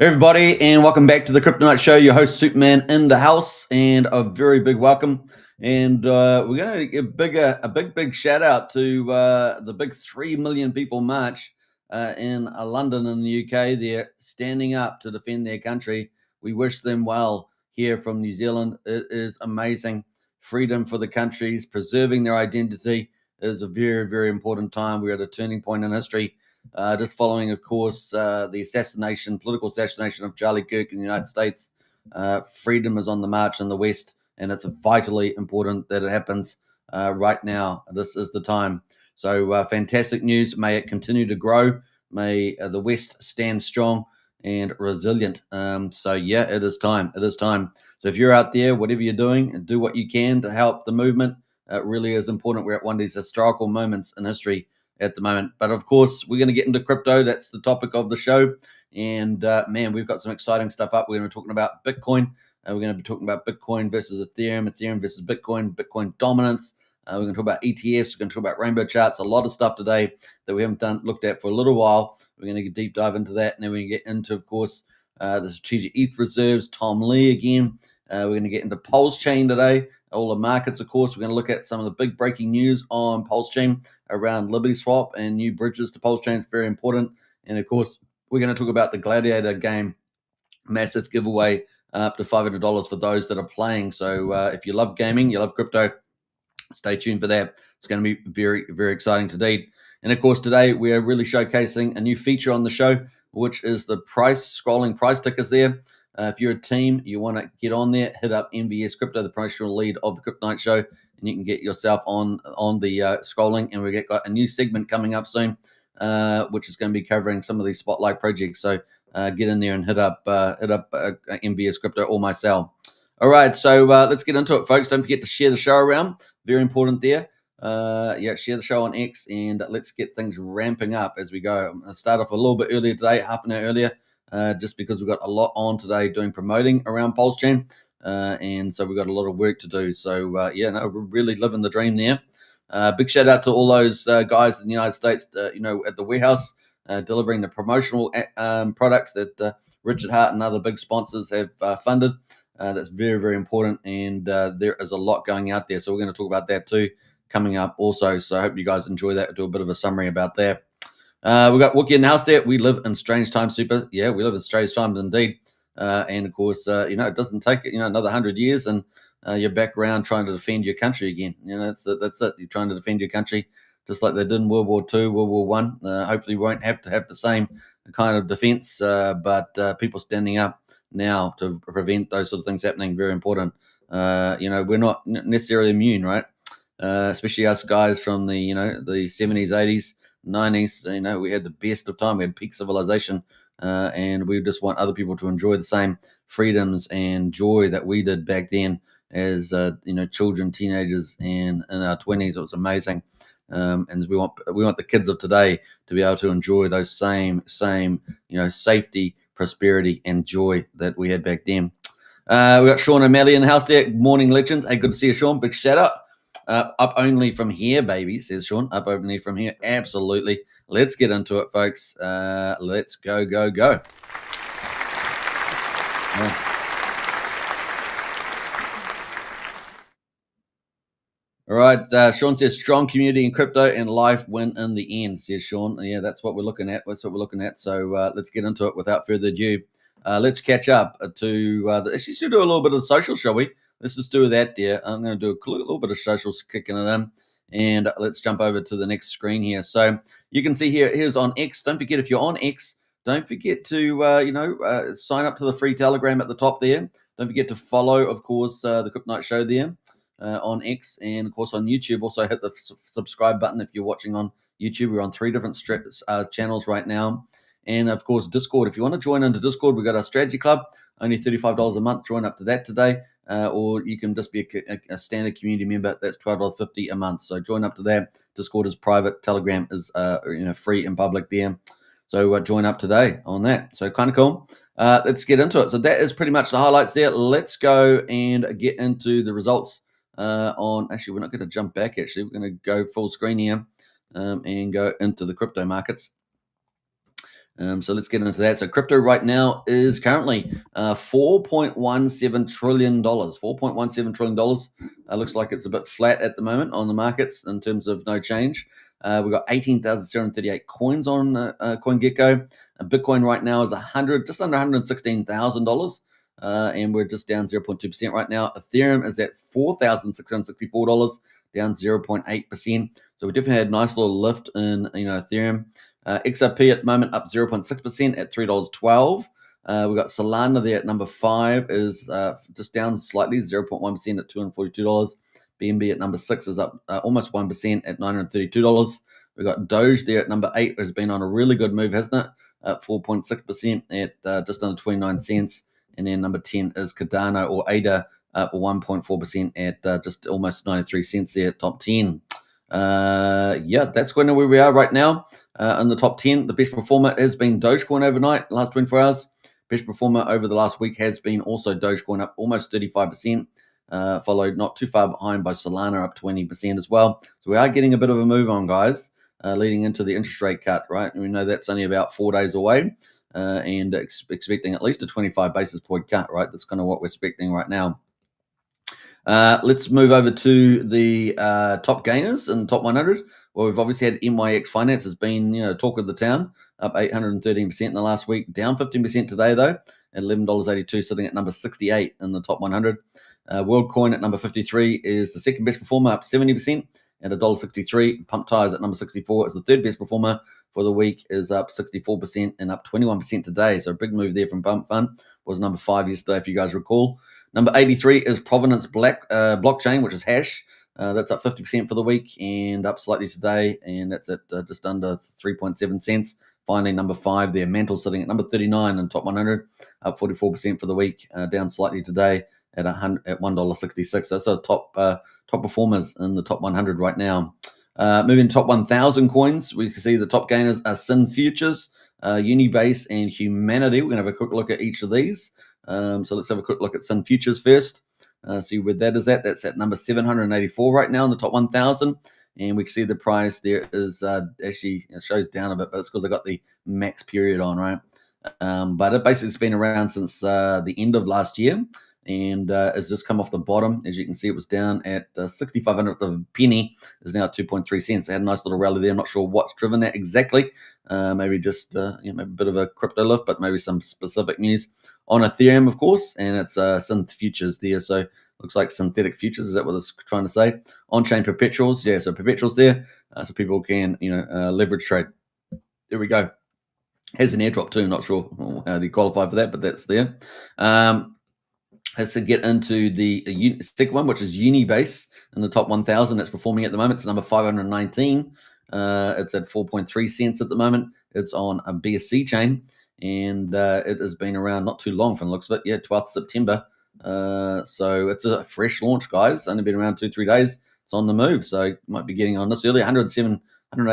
Everybody, and welcome back to the Crypto Night Show. Your host Superman in the house, and a very big welcome. And we're going to give a big shout out to the big 3 million people march in London in the UK. They're standing up to defend their country. We wish them well here from New Zealand. It is amazing. Freedom for the countries, preserving their identity is a very important time. We're at a turning point in history. Just following, of course, the political assassination of Charlie Kirk in the United States. Freedom is on the march in the West, and it's vitally important that it happens right now. This is the time. So fantastic news. May it continue to grow. May the West stand strong and resilient. So yeah, it is time. It is time. So if you're out there, whatever you're doing, do what you can to help the movement. It really is important. We're at one of these historical moments in history at the moment. But of course, we're going to get into crypto. That's the topic of the show. And man, we've got some exciting stuff up. We're going to be talking about Bitcoin. We're going to be talking about Bitcoin versus Ethereum, Ethereum versus Bitcoin, Bitcoin dominance. We're going to talk about ETFs. We're going to talk about rainbow charts. A lot of stuff today that we haven't looked at for a little while. We're going to deep dive into that. And then we get into, of course, the strategic ETH reserves, Tom Lee again. We're going to get into PulseChain today. All the markets, of course. We're going to look at some of the big breaking news on PulseChain around Liberty Swap and new bridges to PulseChain. It's very important. And of course, we're going to talk about the Gladiator game, massive giveaway up to $500 for those that are playing. So if you love gaming, you love crypto, stay tuned for that. It's going to be very exciting today. And of course, today we are really showcasing a new feature on the show, which is the scrolling price tickers there. If you're a team, you want to get on there, hit up MVS Crypto, the promotional lead of the Crypto Night Show, and you can get yourself on the scrolling. And we've got a new segment coming up soon, which is going to be covering some of these spotlight projects. So get in there and hit up MVS Crypto or myself. All right, so let's get into it, folks. Don't forget to share the show around. Very important there. Share the show on X, and let's get things ramping up as we go. I'm going to start off a little bit earlier today, half an hour earlier. Just because we've got a lot on today doing promoting around PulseChain, and so we've got a lot of work to do. So we're really living the dream there. Big shout out to all those guys in the United States, at the warehouse, delivering the promotional products that Richard Hart and other big sponsors have funded. That's very important, and there is a lot going out there. So we're going to talk about that too coming up also. So I hope you guys enjoy that. We'll do a bit of a summary about that. We've got Wookie in the house there. We live in strange times, Super. Yeah, we live in strange times indeed. And of course, it doesn't take another 100 years, and you're back around trying to defend your country again. That's it. You're trying to defend your country, just like they did in World War II, World War One. Hopefully, we won't have to have the same kind of defense, but people standing up now to prevent those sort of things happening, very important. We're not necessarily immune, right? Especially us guys from the 70s, 80s. 90s, we had the best of time. We had peak civilization, and we just want other people to enjoy the same freedoms and joy that we did back then as children, teenagers, and in our 20s. It was amazing, and we want the kids of today to be able to enjoy those same safety, prosperity, and joy that we had back then. We got Sean O'Malley in the house there. Morning, legends. Hey, good to see you, Sean. Big shout out. Up only from here, baby, says Sean. Up only from here. Absolutely. Let's get into it, folks. Let's go. Yeah. All right. Sean says strong community in crypto and life win in the end, says Sean. Yeah, that's what we're looking at. So let's get into it without further ado. Let's catch up to actually should do a little bit of the social, shall we? Let's just do that there. I'm going to do a little bit of socials kicking it in. And let's jump over to the next screen here. So you can see here's on X. Don't forget, if you're on X, don't forget to sign up to the free Telegram at the top there. Don't forget to follow, of course, the Crypto Night Show there on X. And, of course, on YouTube, also hit the subscribe button if you're watching on YouTube. We're on 3 different channels right now. And, of course, Discord. If you want to join into Discord, we've got our strategy club, only $35 a month. Join up to that today. Or you can just be a standard community member. That's $12.50 a month. So join up to that. Discord is private. Telegram is free and public there. So join up today on that. So kind of cool. Let's get into it. So that is pretty much the highlights there. Let's go and get into the results actually, we're not going to jump back. Actually, we're going to go full screen here and go into the crypto markets. So let's get into that. So crypto right now is currently $4.17 trillion. $4.17 trillion. Looks like it's a bit flat at the moment on the markets in terms of no change. We've got 18,738 coins on CoinGecko. Bitcoin right now is just under $116,000. And we're just down 0.2% right now. Ethereum is at $4,664, down 0.8%. So we definitely had a nice little lift in Ethereum. XRP at the moment up 0.6% at $3.12. We've got Solana there at number 5 is just down slightly, 0.1% at $242. BNB at number 6 is up almost 1% at $932. We've got Doge there at number 8, has been on a really good move, hasn't it? Up 4.6% at just under 29 cents. And then number 10 is Cardano or ADA up 1.4% at just almost 93 cents there at top 10. That's kind of where we are right now. In the top 10, the best performer has been Dogecoin overnight, last 24 hours. Best performer over the last week has been also Dogecoin up almost 35%, followed not too far behind by Solana up 20% as well. So we are getting a bit of a move on, guys, leading into the interest rate cut, right? And we know that's only about 4 days away, and expecting at least a 25 basis point cut, right? That's kind of what we're expecting right now. Let's move over to the top gainers in the top 100. Well, we've obviously had MYX Finance has been, talk of the town, up 813% in the last week, down 15% today though, at $11.82, sitting at number 68 in the top 100. WorldCoin at number 53 is the second best performer, up 70% at $1.63. Pump Tires at number 64 is the third best performer for the week, is up 64% and up 21% today. So a big move there from Pump Fund. Was number 5 yesterday, if you guys recall. Number 83 is Provenance Blockchain, which is Hash. That's up 50% for the week and up slightly today, and that's at just under 3.7 cents. Finally, number 5 there, Mantle, sitting at number 39 in the top 100, up 44% for the week, down slightly today at $1.66. So that's the top performers in the top 100 right now. Moving to top 1,000 coins, we can see the top gainers are Sin Futures, Unibase, and Humanity. We're going to have a quick look at each of these. So let's have a quick look at Sin Futures first. See where that is at. That's at number 784 right now in the top 1,000. And we can see the price there is actually, it shows down a bit, but it's because I got the max period on, right? But it basically has been around since the end of last year, and has just come off the bottom. As you can see, it was down at 6,500th of a penny, is now at 2.3 cents. It had a nice little rally there. I'm not sure what's driven that exactly. Maybe just maybe a bit of a crypto lift, but maybe some specific news on Ethereum, of course, and it's Synth Futures there. So looks like synthetic futures. Is that what it's trying to say? On-chain perpetuals. Yeah, so perpetuals there, so people can leverage trade. There we go. Has an airdrop too. Not sure how they qualify for that, but that's there. Let's get into the second one, which is Unibase in the top 1,000. That's performing at the moment. It's number 519. It's at 4.3 cents at the moment. It's on a BSC chain, and it has been around not too long from the looks of it. Yeah, 12th September. So it's a fresh launch, guys. Only been around 2-3 days. It's on the move, so might be getting on this early. $108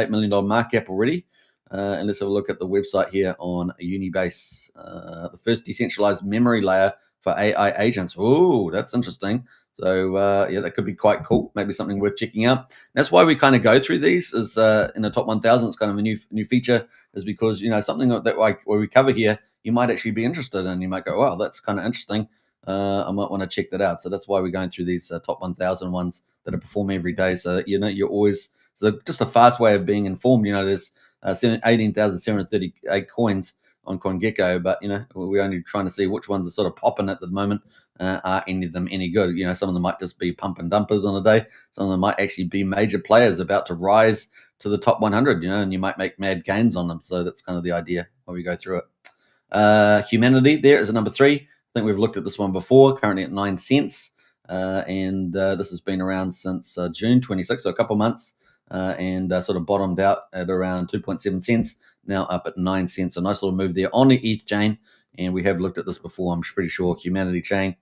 million market cap already. And let's have a look at the website here on Unibase. The first decentralized memory layer for AI agents. Oh, that's interesting. So that could be quite cool. Maybe something worth checking out. That's why we kind of go through these. Is in the top 1,000, it's kind of a new feature. Is because something that like where we cover here, you might actually be interested in. You might go, wow, that's kind of interesting. I might want to check that out. So that's why we're going through these top 1,000 ones that are performing every day. So you're always just a fast way of being informed. There's 18,738 coins on CoinGecko, but we're only trying to see which ones are sort of popping at the moment. Are any of them any good? Some of them might just be pump and dumpers on a day. Some of them might actually be major players about to rise to the top 100. And you might make mad gains on them. So that's kind of the idea while we go through it. Humanity there is a number 3. I think we've looked at this one before. Currently at 9 cents, and this has been around since June 26, so a couple months. And sort of bottomed out at around 2.7 cents, now up at 9 cents. A nice little move there on the ETH chain, and we have looked at this before, I'm pretty sure. Humanity Chain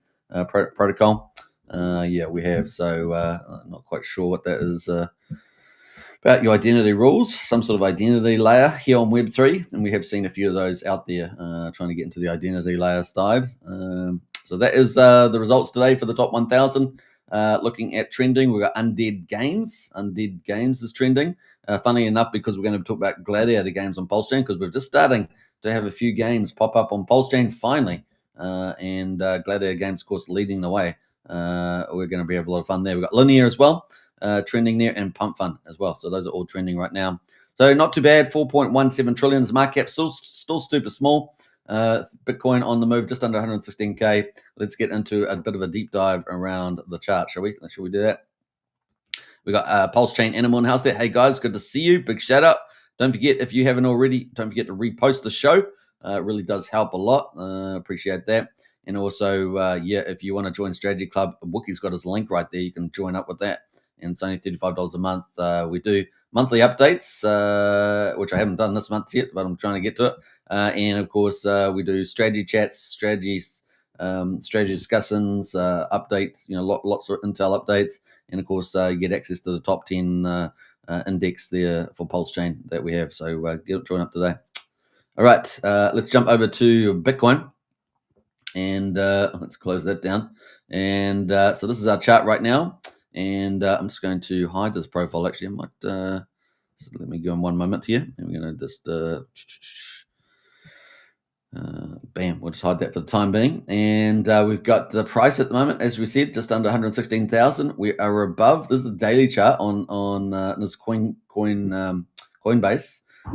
protocol. Yeah, we have. So I'm not quite sure what that is about your identity rules, some sort of identity layer here on Web3, and we have seen a few of those out there trying to get into the identity layer side. So that is the results today for the top 1,000. Looking at trending, we've got Undead Games. Undead Games is trending. Funny enough, because we're going to talk about Gladiator games on PulseChain, because we're just starting to have a few games pop up on PulseChain finally, and Gladiator games, of course, leading the way. We're going to be having a lot of fun there. We've got Linear as well, trending there, and Pump Fun as well. So those are all trending right now. So not too bad. 4.17 trillion market cap, still super small. Bitcoin on the move, just under 116K. Let's get into a bit of a deep dive around the chart, shall we? Shall we do that? We got PulseChain Animal in the house there. Hey guys, good to see you. Big shout out. Don't forget, if you haven't already, don't forget to repost the show. It really does help a lot. Appreciate that. And also, if you want to join Strategy Club, Wookie's got his link right there. You can join up with that. And it's only $35 a month. We do monthly updates, which I haven't done this month yet, but I'm trying to get to it. And of course, we do strategy chats, strategy discussions, updates, lots of intel updates. And of course, you get access to the top 10 index there for PulseChain that we have. So join up today. All right, let's jump over to Bitcoin. And let's close that down. And so this is our chart right now. And I'm just going to hide this profile. Actually, I might so let me go in one moment here. And we're going to just bam, we'll just hide that for the time being. And we've got the price at the moment, as we said, just under 116,000. We are above. This is the daily chart on this Coinbase.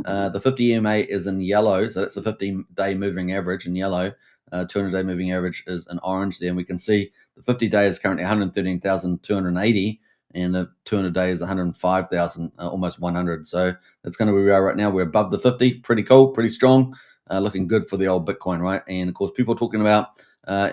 The 50 EMA is in yellow, so that's a 15-day moving average in yellow. 200-day moving average is in orange there, and we can see the 50-day is currently 113,280, and the 200-day is 105,000, almost 100. So that's kind of where we are right now. We're above the 50. Pretty cool, pretty strong. Looking good for the old Bitcoin, right? And of course, people are talking about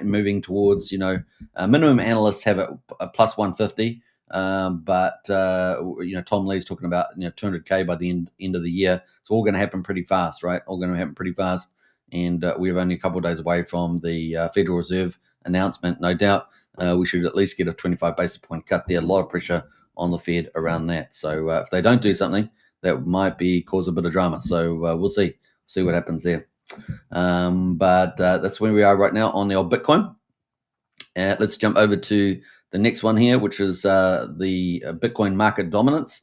moving towards, minimum analysts have it a plus 150. But Tom Lee's talking about 200K by the end of the year. It's all going to happen pretty fast, right? All going to happen pretty fast. And we're only a couple of days away from the Federal Reserve announcement. No doubt we should at least get a 25 basis point cut there. A lot of pressure on the Fed around that. So if they don't do something, that might cause a bit of drama. So we'll see what happens there. But that's where we are right now on the old Bitcoin. Let's jump over to the next one here, which is the Bitcoin market dominance.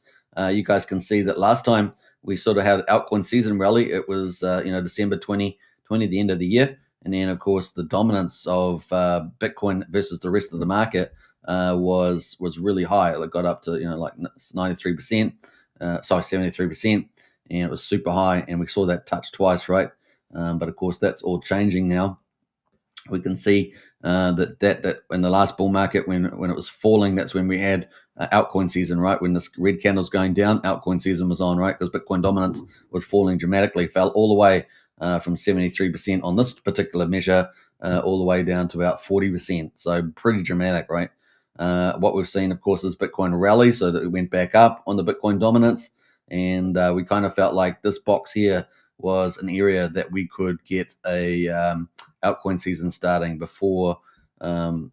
You guys can see that last time we sort of had altcoin season rally. It was December 2020, the end of the year, and then of course the dominance of Bitcoin versus the rest of the market was really high. It got up to 93%, 73%, and it was super high. And we saw that touch twice, right? But of course that's all changing now. We can see that in the last bull market, when it was falling, that's when we had altcoin season, right? When this red candle's going down, altcoin season was on, right? Because Bitcoin dominance was falling dramatically, fell all the way from 73% on this particular measure, all the way down to about 40%. So pretty dramatic, right? What we've seen, of course, is Bitcoin rally, so that it went back up on the Bitcoin dominance, and we kind of felt like this box here was an area that we could get a altcoin season starting before that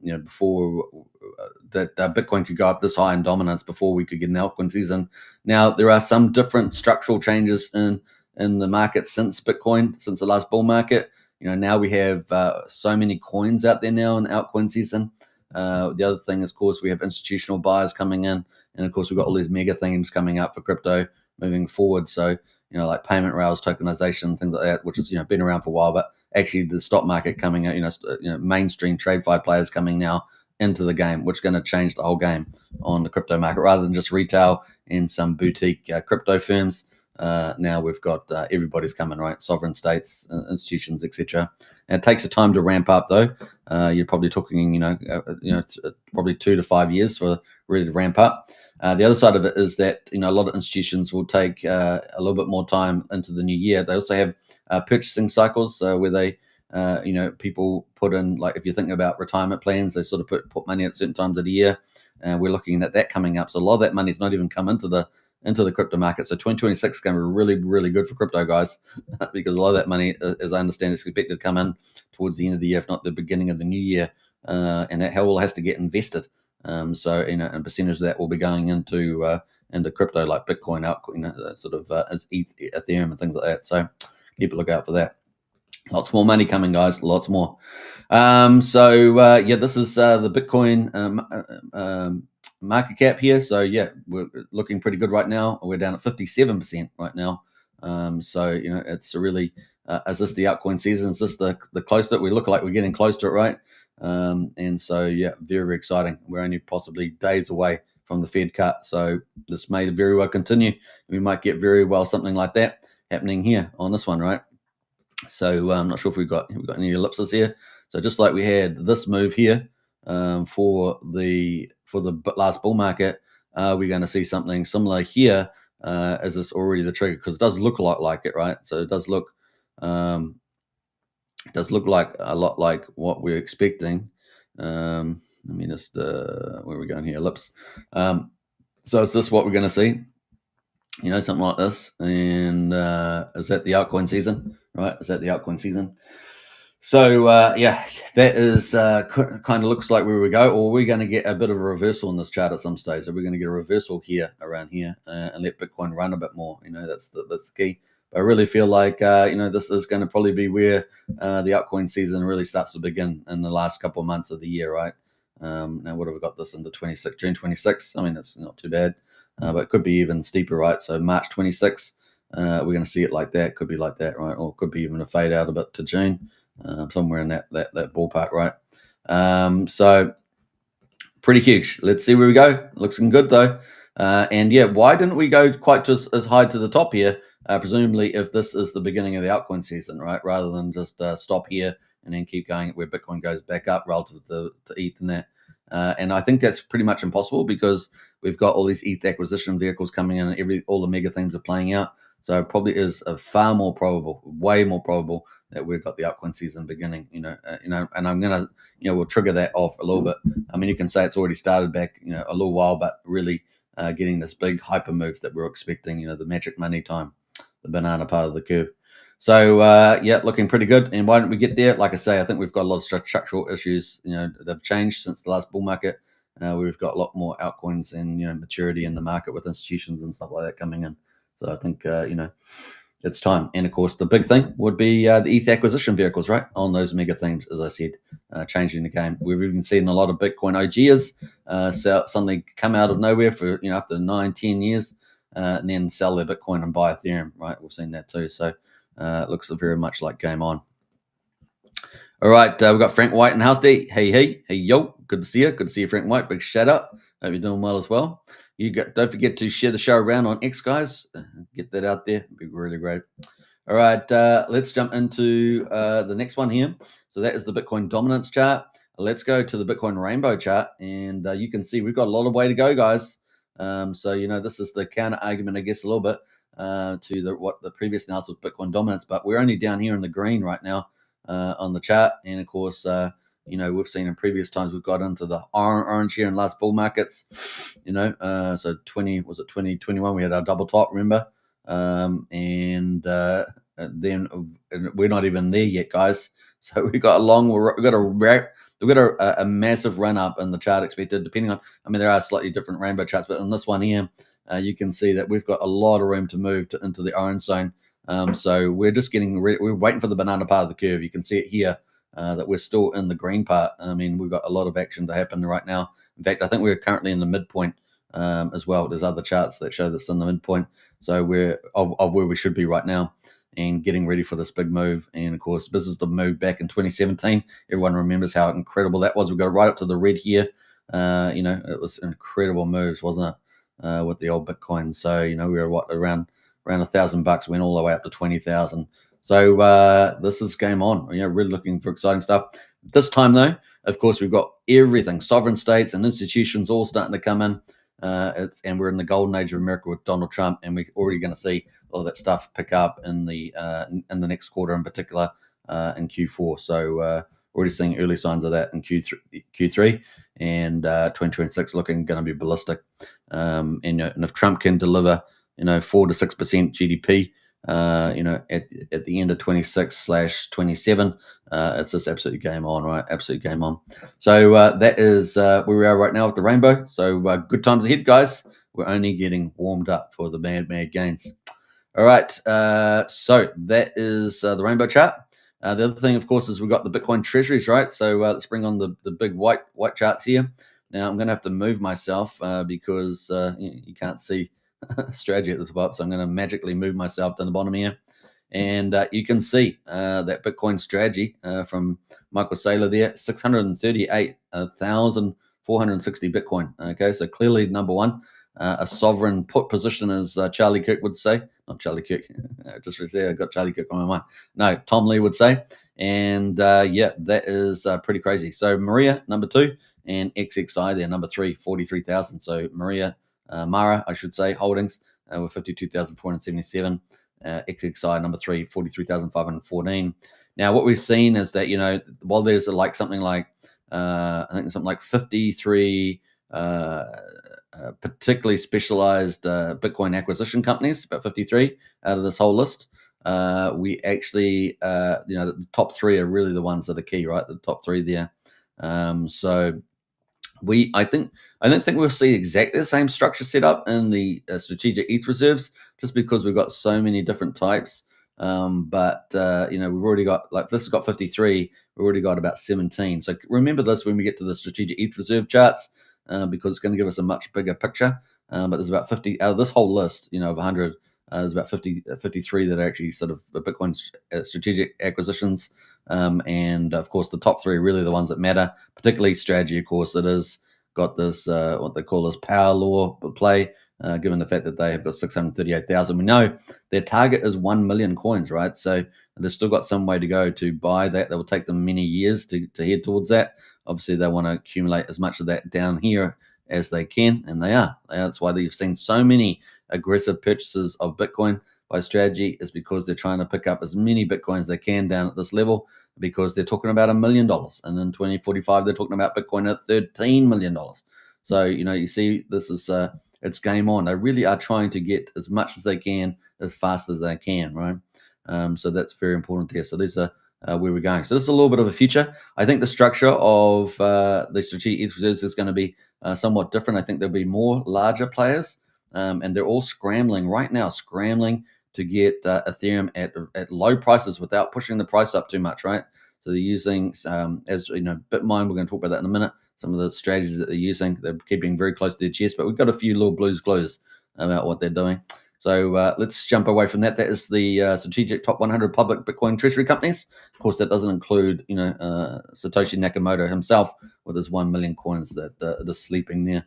Bitcoin could go up this high in dominance before we could get an altcoin season. Now there are some different structural changes in the market since the last bull market. Now we have so many coins out there now in altcoin season. The other thing is, of course, we have institutional buyers coming in, and of course we've got all these mega themes coming up for crypto moving forward. So like payment rails, tokenization, things like that, which has been around for a while, but actually the stock market coming out, mainstream TradeFi players coming now into the game, which is going to change the whole game on the crypto market rather than just retail and some boutique crypto firms. Now we've got everybody's coming, right? Sovereign states, institutions, etc. And it takes a time to ramp up, though. You're probably talking, probably 2 to 5 years for really to ramp up. The other side of it is that a lot of institutions will take a little bit more time into the new year. They also have purchasing cycles where they, people put in, like if you're thinking about retirement plans, they sort of put money at certain times of the year. We're looking at that coming up. So a lot of that money's not even come into the crypto market. So 2026 is going to be really, really good for crypto guys because a lot of that money, as I understand, is expected to come in towards the end of the year, if not the beginning of the new year. And that all has to get invested. So, a percentage of that will be going into crypto like Bitcoin, altcoin, sort of as Ethereum and things like that. So keep a look out for that. Lots more money coming, guys. Lots more. This is the Bitcoin market cap here. So we're looking pretty good right now. We're down at 57% right now. It's really is this the altcoin season? Is this the close to it? We look like we're getting close to it, right? And so, yeah, very, very exciting. We're only possibly days away from the Fed cut. So this may very well continue. We might get very well something like that happening here on this one, right? So I'm not sure if we've got any ellipses here. So just like we had this move here for the last bull market, we're going to see something similar here. Is this already the trigger? Because it does look a lot like it, right? So it does look like a lot like what we're expecting. Let me just where are we going here? Ellipse. So is this what we're going to see? You know, something like this. And is that the altcoin season? Right? Is that the altcoin season? So yeah, that is kind of looks like where we go. Or we're going to get a bit of a reversal in this chart at some stage. So we're going to get a reversal here, around here, and let Bitcoin run a bit more. You know, that's the key. But I really feel like you know, this is going to probably be where the altcoin season really starts to begin in the last couple of months of the year, right? Now, what have we got this into June 26th? I mean, that's not too bad, but it could be even steeper, right? So March 26th, we're going to see it like that. Could be like that, right? Or could be even a fade out a bit to June. Somewhere in that ballpark, right? So pretty huge. Let's see where we go. Looking good though. And yeah, why didn't we go quite just as high to the top here? Presumably, if this is the beginning of the altcoin season, right? Rather than just stop here and then keep going where Bitcoin goes back up relative to ETH and that. And I think that's pretty much impossible because we've got all these ETH acquisition vehicles coming in, and all the mega themes are playing out. So it probably is far more probable, way more probable, that we've got the altcoin season beginning. You know, and I'm gonna, we'll trigger that off a little bit. I mean, you can say it's already started back, a little while, but really getting this big hyper moves that we're expecting. The magic money time, the banana part of the curve. So yeah, looking pretty good. And why don't we get there? Like I say, I think we've got a lot of structural issues, that have changed since the last bull market. We've got a lot more altcoins and maturity in the market with institutions and stuff like that coming in. So I think it's time. And of course, the big thing would be the ETH acquisition vehicles, right? On those mega themes, as I said, changing the game. We've even seen a lot of Bitcoin OGs suddenly come out of nowhere for after 9-10 years, and then sell their Bitcoin and buy Ethereum, right? We've seen that too. So it looks very much like game on. All right, we've got Frank White in house there. Hey, yo, good to see you. Good to see you, Frank White. Big shout out. Hope you're doing well as well. Don't forget to share the show around on X, guys. Get that out there. It'd be really great. All right, let's jump into the next one here. So that is the Bitcoin dominance chart. Let's go to the Bitcoin rainbow chart, and you can see we've got a lot of way to go, guys. So this is the counter argument, I guess, a little bit to what the previous analysis of Bitcoin dominance, but we're only down here in the green right now on the chart, and of course, we've seen in previous times we've got into the orange here in last bull markets. So 2021 we had our double top, remember? And then we're not even there yet, guys. So we've got a massive run up in the chart expected, depending on, there are slightly different rainbow charts, but in this one here, you can see that we've got a lot of room to move into the orange zone. So we're just getting ready. We're waiting for the banana part of the curve. You can see it here, that we're still in the green part. We've got a lot of action to happen right now. In fact, I think we're currently in the midpoint as well. There's other charts that show this in the midpoint. So we're of where we should be right now and getting ready for this big move. And of course, this is the move back in 2017. Everyone remembers how incredible that was. We got right up to the red here. It was incredible moves, wasn't it? With the old Bitcoin. So, we were around $1,000, went all the way up to 20,000. So this is game on. Really looking for exciting stuff. This time though, of course, we've got everything, sovereign states and institutions all starting to come in. And we're in the golden age of America with Donald Trump, and we're already going to see all that stuff pick up in the next quarter, in particular in Q4. So already seeing early signs of that in Q3, and 2026 looking going to be ballistic. And if Trump can deliver 4 to 6% GDP, at the end of 26/27, it's just absolutely game on, right? Absolute game on. So that is where we are right now with the rainbow. So good times ahead, guys. We're only getting warmed up for the mad gains. All right. So that is the rainbow chart. The other thing, of course, is we've got the Bitcoin treasuries, right? So let's bring on the big white charts here. Now I'm going to have to move myself because you can't see strategy at the top, so I'm going to magically move myself to the bottom here, And you can see that Bitcoin strategy from Michael Saylor there, 638,460 Bitcoin. Okay, so clearly number one, a sovereign put position, as Charlie Kirk would say. Not Charlie Kirk, just right there, I got Charlie Kirk on my mind. No, Tom Lee would say. And yeah, that is pretty crazy. So Maria, number two, and XXI there, number three, 43,000. So Mara, I should say, holdings with 52,477. XXI number three, 43,514. Now, what we've seen is that, while there's like something like, I think something like 53 particularly specialized Bitcoin acquisition companies, about 53 out of this whole list. We actually, the top three are really the ones that are key, right? The top three there. So I don't think we'll see exactly the same structure set up in the strategic ETH reserves, just because we've got so many different types. But we've already got, like, this has got 53. We've already got about 17. So remember this when we get to the strategic ETH reserve charts, because it's going to give us a much bigger picture. But there's about 50 out of this whole list, of 100. There's about 53 that are actually sort of Bitcoin strategic acquisitions. And of course, the top three are really the ones that matter, particularly strategy. Of course, it has got this, what they call this power law play, given the fact that they have got 638,000. We know their target is 1 million coins, right? So they've still got some way to go to buy that. That will take them many years to head towards that. Obviously, they want to accumulate as much of that down here as they can, and they are. That's why you've seen so many aggressive purchases of Bitcoin by strategy, is because they're trying to pick up as many Bitcoins as they can down at this level, because they're talking about $1 million. And in 2045, they're talking about Bitcoin at $13 million. So, you see, this is, it's game on. They really are trying to get as much as they can, as fast as they can, right? So that's very important here. So these are where we're going. So this is a little bit of a future. I think the structure of the strategic ETH reserves is going to be somewhat different. I think there'll be more larger players, and they're all scrambling right now, to get Ethereum at low prices without pushing the price up too much, right? So they're using, as you know, Bitmine, we're going to talk about that in a minute, some of the strategies that they're using. They're keeping very close to their chest, but we've got a few little blues clues about what they're doing. So let's jump away from that. That is the strategic top 100 public Bitcoin treasury companies. Of course, that doesn't include, Satoshi Nakamoto himself with his 1 million coins that is sleeping there.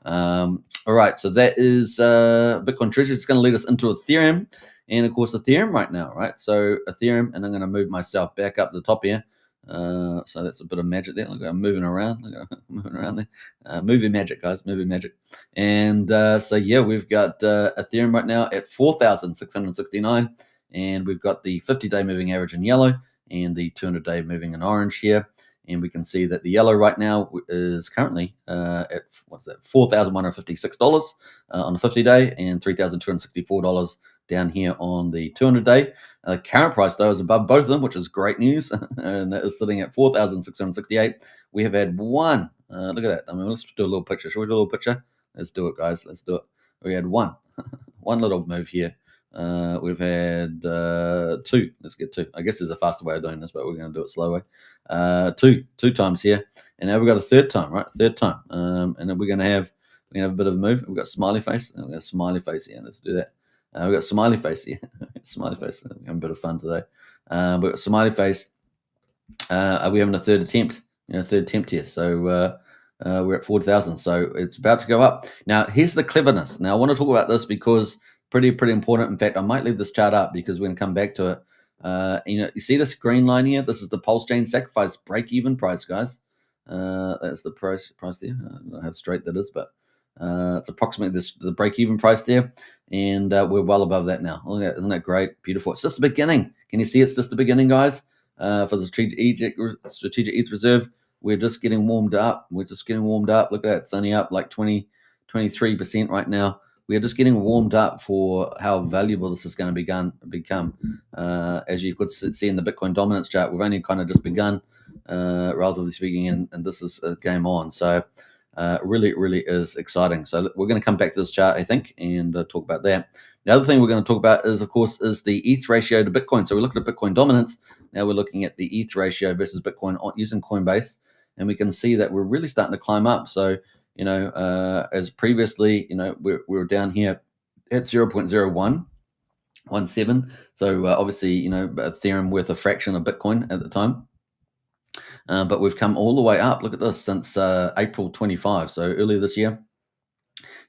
All right, so that is Bitcoin treasury. It's going to lead us into Ethereum. And of course, Ethereum right now, right? So Ethereum, and I'm going to move myself back up the top here. So that's a bit of magic there. Look, I'm moving around. Look, I'm moving around there. Movie magic, guys. Movie magic. And so yeah, we've got Ethereum right now at 4,669, and we've got the 50-day moving average in yellow and the 200-day moving in orange here. And we can see that the yellow right now is currently at $4,156 on the 50-day, and $3,264 down here on the 200-day. Current price, though, is above both of them, which is great news, and that is sitting at 4,668. We have had one. Look at that. I mean, let's do a little picture. Shall we do a little picture? Let's do it, guys. Let's do it. We had one little move here. We've had two. Let's get two. I guess there's a faster way of doing this, but we're going to do it slow way. Two times here, and now we've got a third time, right? Third time, and then we're going to have a bit of a move. We've got smiley face. We've got a smiley face here. Let's do that. We've got smiley face here. Smiley face. We're having a bit of fun today. We've got smiley face. Are we having a third attempt? Third attempt here. So we're at 40,000. So it's about to go up. Now, here's the cleverness. Now, I want to talk about this because pretty important. In fact, I might leave this chart up because we're going to come back to it. You see this green line here? This is the PulseChain sacrifice break-even price, guys. That's the price there. I don't know how straight that is, but it's approximately the break-even price there. And we're well above that now. Look at that. Isn't that great? Beautiful. It's just the beginning. Can you see it's just the beginning, guys? For the strategic ETH reserve, we're just getting warmed up. Look at that. It's only up like 23% right now. We're just getting warmed up for how valuable this is going to become. As you could see in the Bitcoin dominance chart, we've only kind of just begun, relatively speaking, and this is a game on. So really is exciting. So we're going to come back to this chart, I think, and talk about that. The other thing we're going to talk about is, of course, is the ETH ratio to Bitcoin. So we looked at Bitcoin dominance. Now we're looking at the ETH ratio versus Bitcoin using Coinbase, and we can see that we're really starting to climb up. So as previously, we were down here at 0.01. 1.7. So obviously, Ethereum worth a fraction of Bitcoin at the time. But we've come all the way up. Look at this, since April 25. So earlier this year,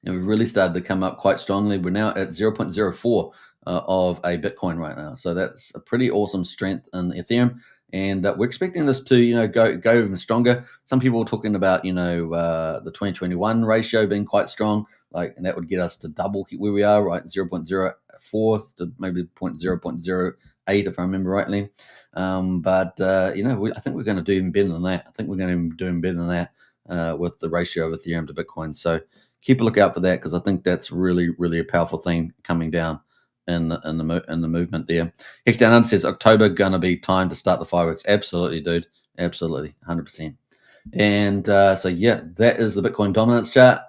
and we've really started to come up quite strongly. We're now at 0.04 of a Bitcoin right now. So that's a pretty awesome strength in Ethereum. And we're expecting this to, go even stronger. Some people are talking about, the 2021 ratio being quite strong, and that would get us to double where we are, right? 0.04 to maybe 0.08, if I remember rightly. But I think we're going to do even better than that. I think we're going to do even better than that with the ratio of Ethereum to Bitcoin. So keep a lookout for that, because I think that's really, really a powerful thing coming down in the movement there. Hex Down Under says October gonna be time to start the fireworks. Absolutely, dude. Absolutely, 100%. And so yeah, that is the Bitcoin dominance chart.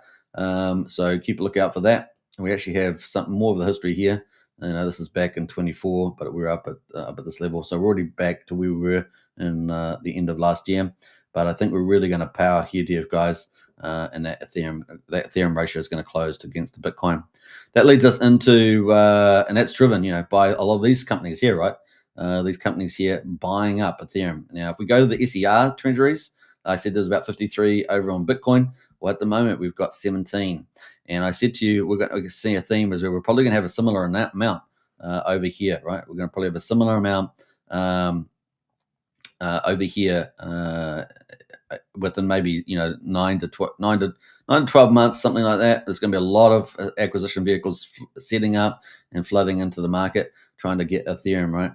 So keep a lookout for that. We actually have something more of the history here. This is back in 24, but we're up at this level, so we're already back to where we were in the end of last year. But I think we're really going to power here, guys. And that Ethereum ratio is going to close against the Bitcoin. That leads us into, and that's driven, by a lot of these companies here, right? These companies here buying up Ethereum. Now, if we go to the SER treasuries, I said there's about 53 over on Bitcoin. Well, at the moment, we've got 17. And I said to you, we're going to see a theme as we're probably going to have a similar amount over here, right? We're going to probably have a similar amount over here within maybe 9 to 12 months, something like that. There's going to be a lot of acquisition vehicles setting up and flooding into the market trying to get Ethereum, right?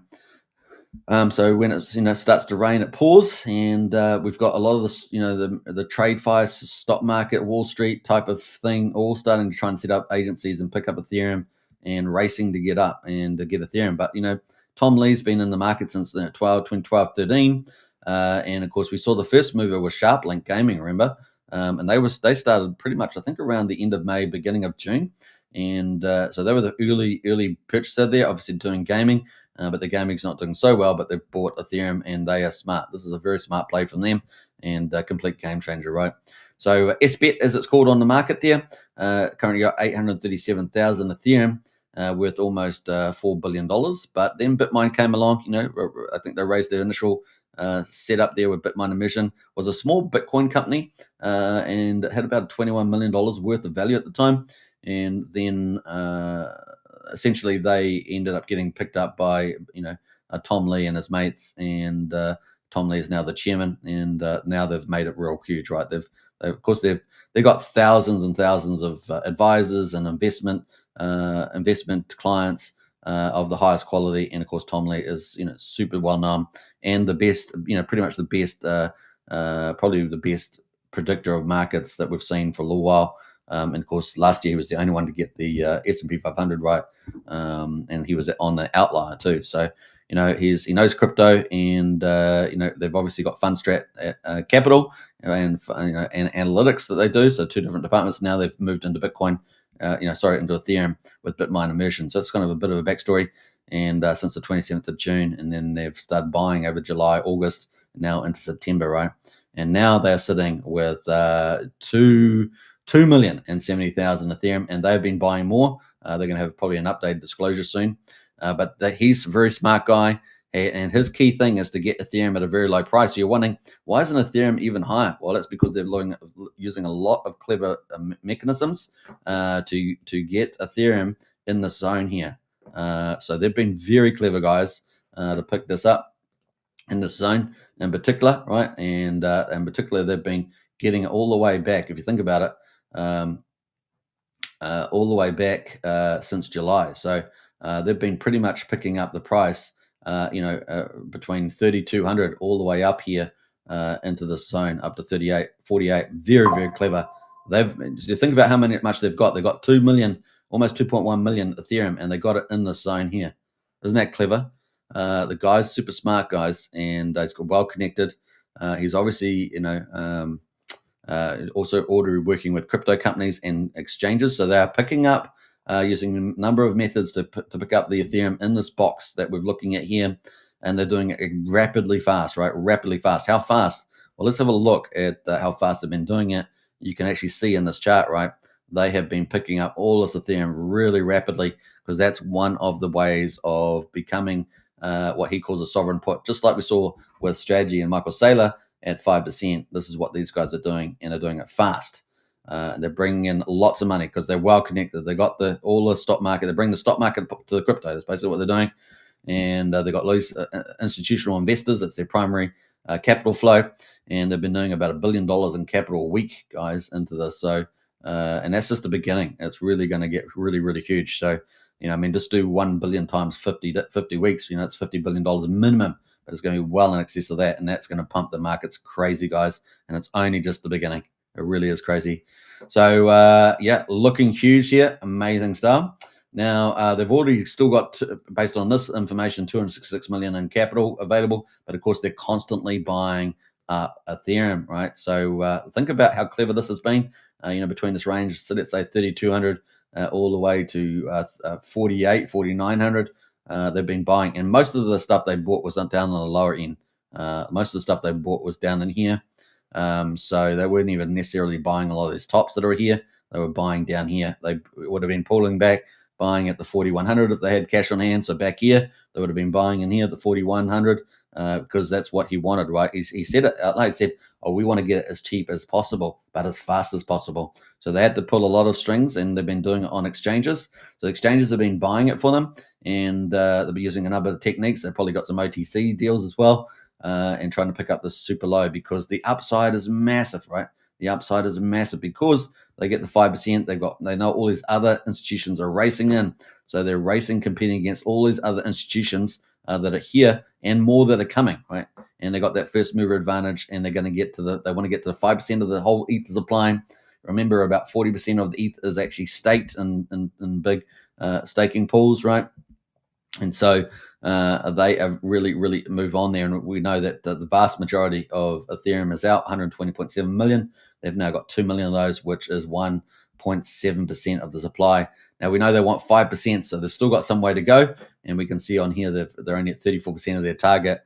So when it starts to rain, it pours, and we've got a lot of this, the trade fires, stock market, Wall Street type of thing, all starting to try and set up agencies and pick up Ethereum and racing to get up and to get Ethereum. But Tom Lee's been in the market since 2012, 13. And of course, we saw the first mover was SharpLink Gaming, remember? And they started pretty much, I think, around the end of May, beginning of June. And so they were the early purchaser there, obviously doing gaming, but the gaming's not doing so well, but they've bought Ethereum and they are smart. This is a very smart play from them and a complete game changer, right? So SBET, as it's called on the market there, currently got 837,000 Ethereum, worth almost $4 billion. But then Bitmine came along, I think they raised their initial setup there with Bitmine Emission, was a small Bitcoin company and had about $21 million worth of value at the time. And then essentially they ended up getting picked up by, Tom Lee and his mates. And Tom Lee is now the chairman. And now they've made it real huge, right? Of course, they've got thousands and thousands of advisors and investment clients of the highest quality. And of course, Tom Lee is, super well known and the best, pretty much the best, probably the best predictor of markets that we've seen for a little while. And of course, last year he was the only one to get the S&P 500 right, and he was on the outlier too. So he knows crypto, and they've obviously got Fundstrat Capital and analytics that they do. So two different departments. Now they've moved into Bitcoin, into Ethereum with Bitmine Immersion. So it's kind of a bit of a backstory. And since the 27th of June, and then they've started buying over July, August, now into September, right? And now they're sitting with 2,070,000 Ethereum, and they've been buying more. They're going to have probably an updated disclosure soon. But he's a very smart guy, and his key thing is to get Ethereum at a very low price. So you're wondering, why isn't Ethereum even higher? Well, that's because they're using a lot of clever mechanisms to get Ethereum in the zone here. So they've been very clever, guys, to pick this up in this zone in particular, right? And in particular, they've been getting it all the way back. If you think about it, all the way back since July. So they've been pretty much picking up the price, between 3,200 all the way up here into this zone, up to 38, 48. Very, very clever. You think about how much they've got. They've got 2 million, almost 2.1 million Ethereum, and they got it in this zone here. Isn't that clever? The guy's super smart, guys, and he's well connected. He's obviously, also already working with crypto companies and exchanges. So they are picking up using a number of methods to pick up the Ethereum in this box that we're looking at here. And they're doing it rapidly fast, right? Rapidly fast. How fast? Well, let's have a look at how fast they've been doing it. You can actually see in this chart, right? They have been picking up all this Ethereum really rapidly. because that's one of the ways of becoming what he calls a sovereign put, just like we saw with Strategy and Michael Saylor at 5%. This is what these guys are doing, and they're doing it fast. They're bringing in lots of money because they're well connected. They got all the stock market. They bring the stock market to the crypto. That's basically what they're doing. And they've got loose institutional investors. That's their primary capital flow. And they've been doing about $1 billion in capital a week, guys, into this. So, and that's just the beginning. It's really going to get really, really huge. So, I mean, just do 1 billion times 50 weeks. It's $50 billion minimum, but it's going to be well in excess of that. And that's going to pump the markets crazy, guys. And it's only just the beginning. It really is crazy. So, yeah, looking huge here. Amazing stuff. Now, they've already still got, based on this information, 266 million in capital available. But, of course, they're constantly buying Ethereum, right? So think about how clever this has been, between this range, so let's say 3,200 all the way to 4,900. They've been buying. And most of the stuff they bought was down on the lower end. Most of the stuff they bought was down in here. So they weren't even necessarily buying a lot of these tops that are here. They were buying down here. They would have been pulling back, buying at the 4,100 if they had cash on hand. So back here, they would have been buying in here at the 4,100 because that's what he wanted, right? He said it out loud. He said, oh, we want to get it as cheap as possible, but as fast as possible. So they had to pull a lot of strings, and they've been doing it on exchanges. So exchanges have been buying it for them, and they'll be using a number of techniques. They've probably got some OTC deals as well. And trying to pick up this super low because the upside is massive, right? The upside is massive because they get the 5%. They know all these other institutions are racing in, so they're racing, competing against all these other institutions that are here and more that are coming, right? And they got that first mover advantage, and they're going to get to they want to get to the 5% of the whole ETH supply. Remember, about 40% of the ETH is actually staked in big staking pools, right? And so they have really move on there. And we know that the vast majority of Ethereum is out, 120.7 million. They've now got 2 million of those, which is 1.7% of the supply. Now, we know they want 5%, so they've still got some way to go. And we can see on here that they're only at 34% of their target.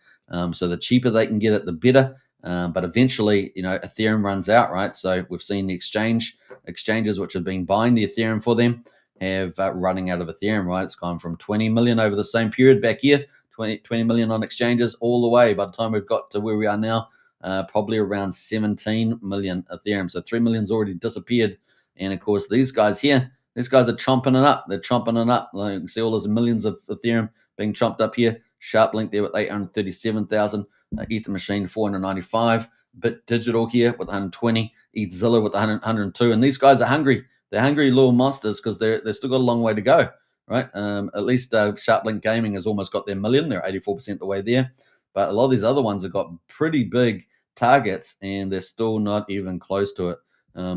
So the cheaper they can get it, the better. But eventually, Ethereum runs out, right? So we've seen the exchanges which have been buying the Ethereum for them have running out of Ethereum, right? It's gone from 20 million over the same period back here, 20 million on exchanges all the way. By the time we've got to where we are now, probably around 17 million Ethereum. So 3 million's already disappeared. And of course, these guys here, these guys are chomping it up. They're chomping it up. You can see all those millions of Ethereum being chomped up here. Sharp Link there with 837,000. Ether Machine 495. Bit Digital here with 120. ETHZilla with 102. And these guys are hungry. They're hungry little monsters because they've still got a long way to go, right? At least SharpLink Gaming has almost got their million. They're 84% the way there. But a lot of these other ones have got pretty big targets, and they're still not even close to it.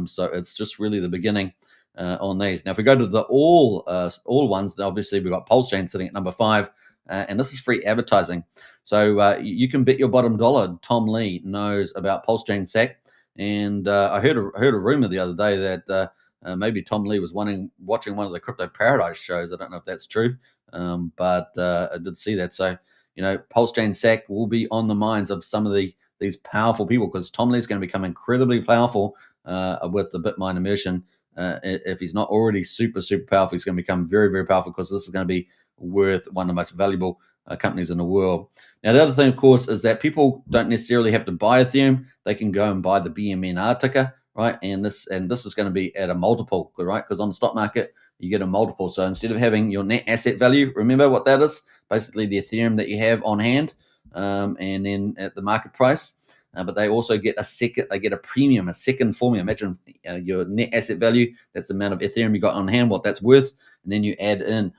So it's just really the beginning on these. Now, if we go to the all ones, then obviously we've got PulseChain sitting at number 5, and this is free advertising. So you can bet your bottom dollar Tom Lee knows about PulseChain SAC. And I heard a rumor the other day that maybe Tom Lee was watching one of the Crypto Paradise shows. I don't know if that's true, but I did see that. So, PulseChain SAC will be on the minds of some of these powerful people because Tom Lee is going to become incredibly powerful with the Bitmine immersion. If he's not already super powerful, he's going to become very, very powerful because this is going to be worth one of the most valuable companies in the world. Now, the other thing, of course, is that people don't necessarily have to buy Ethereum. They can go and buy the BMNR ticker, right? And this is going to be at a multiple, right? Because on the stock market, you get a multiple. So instead of having your net asset value, remember what that is? Basically the Ethereum that you have on hand, and then at the market price. But they also get a premium, a second formula. Imagine your net asset value, that's the amount of Ethereum you got on hand, what that's worth, and then you add in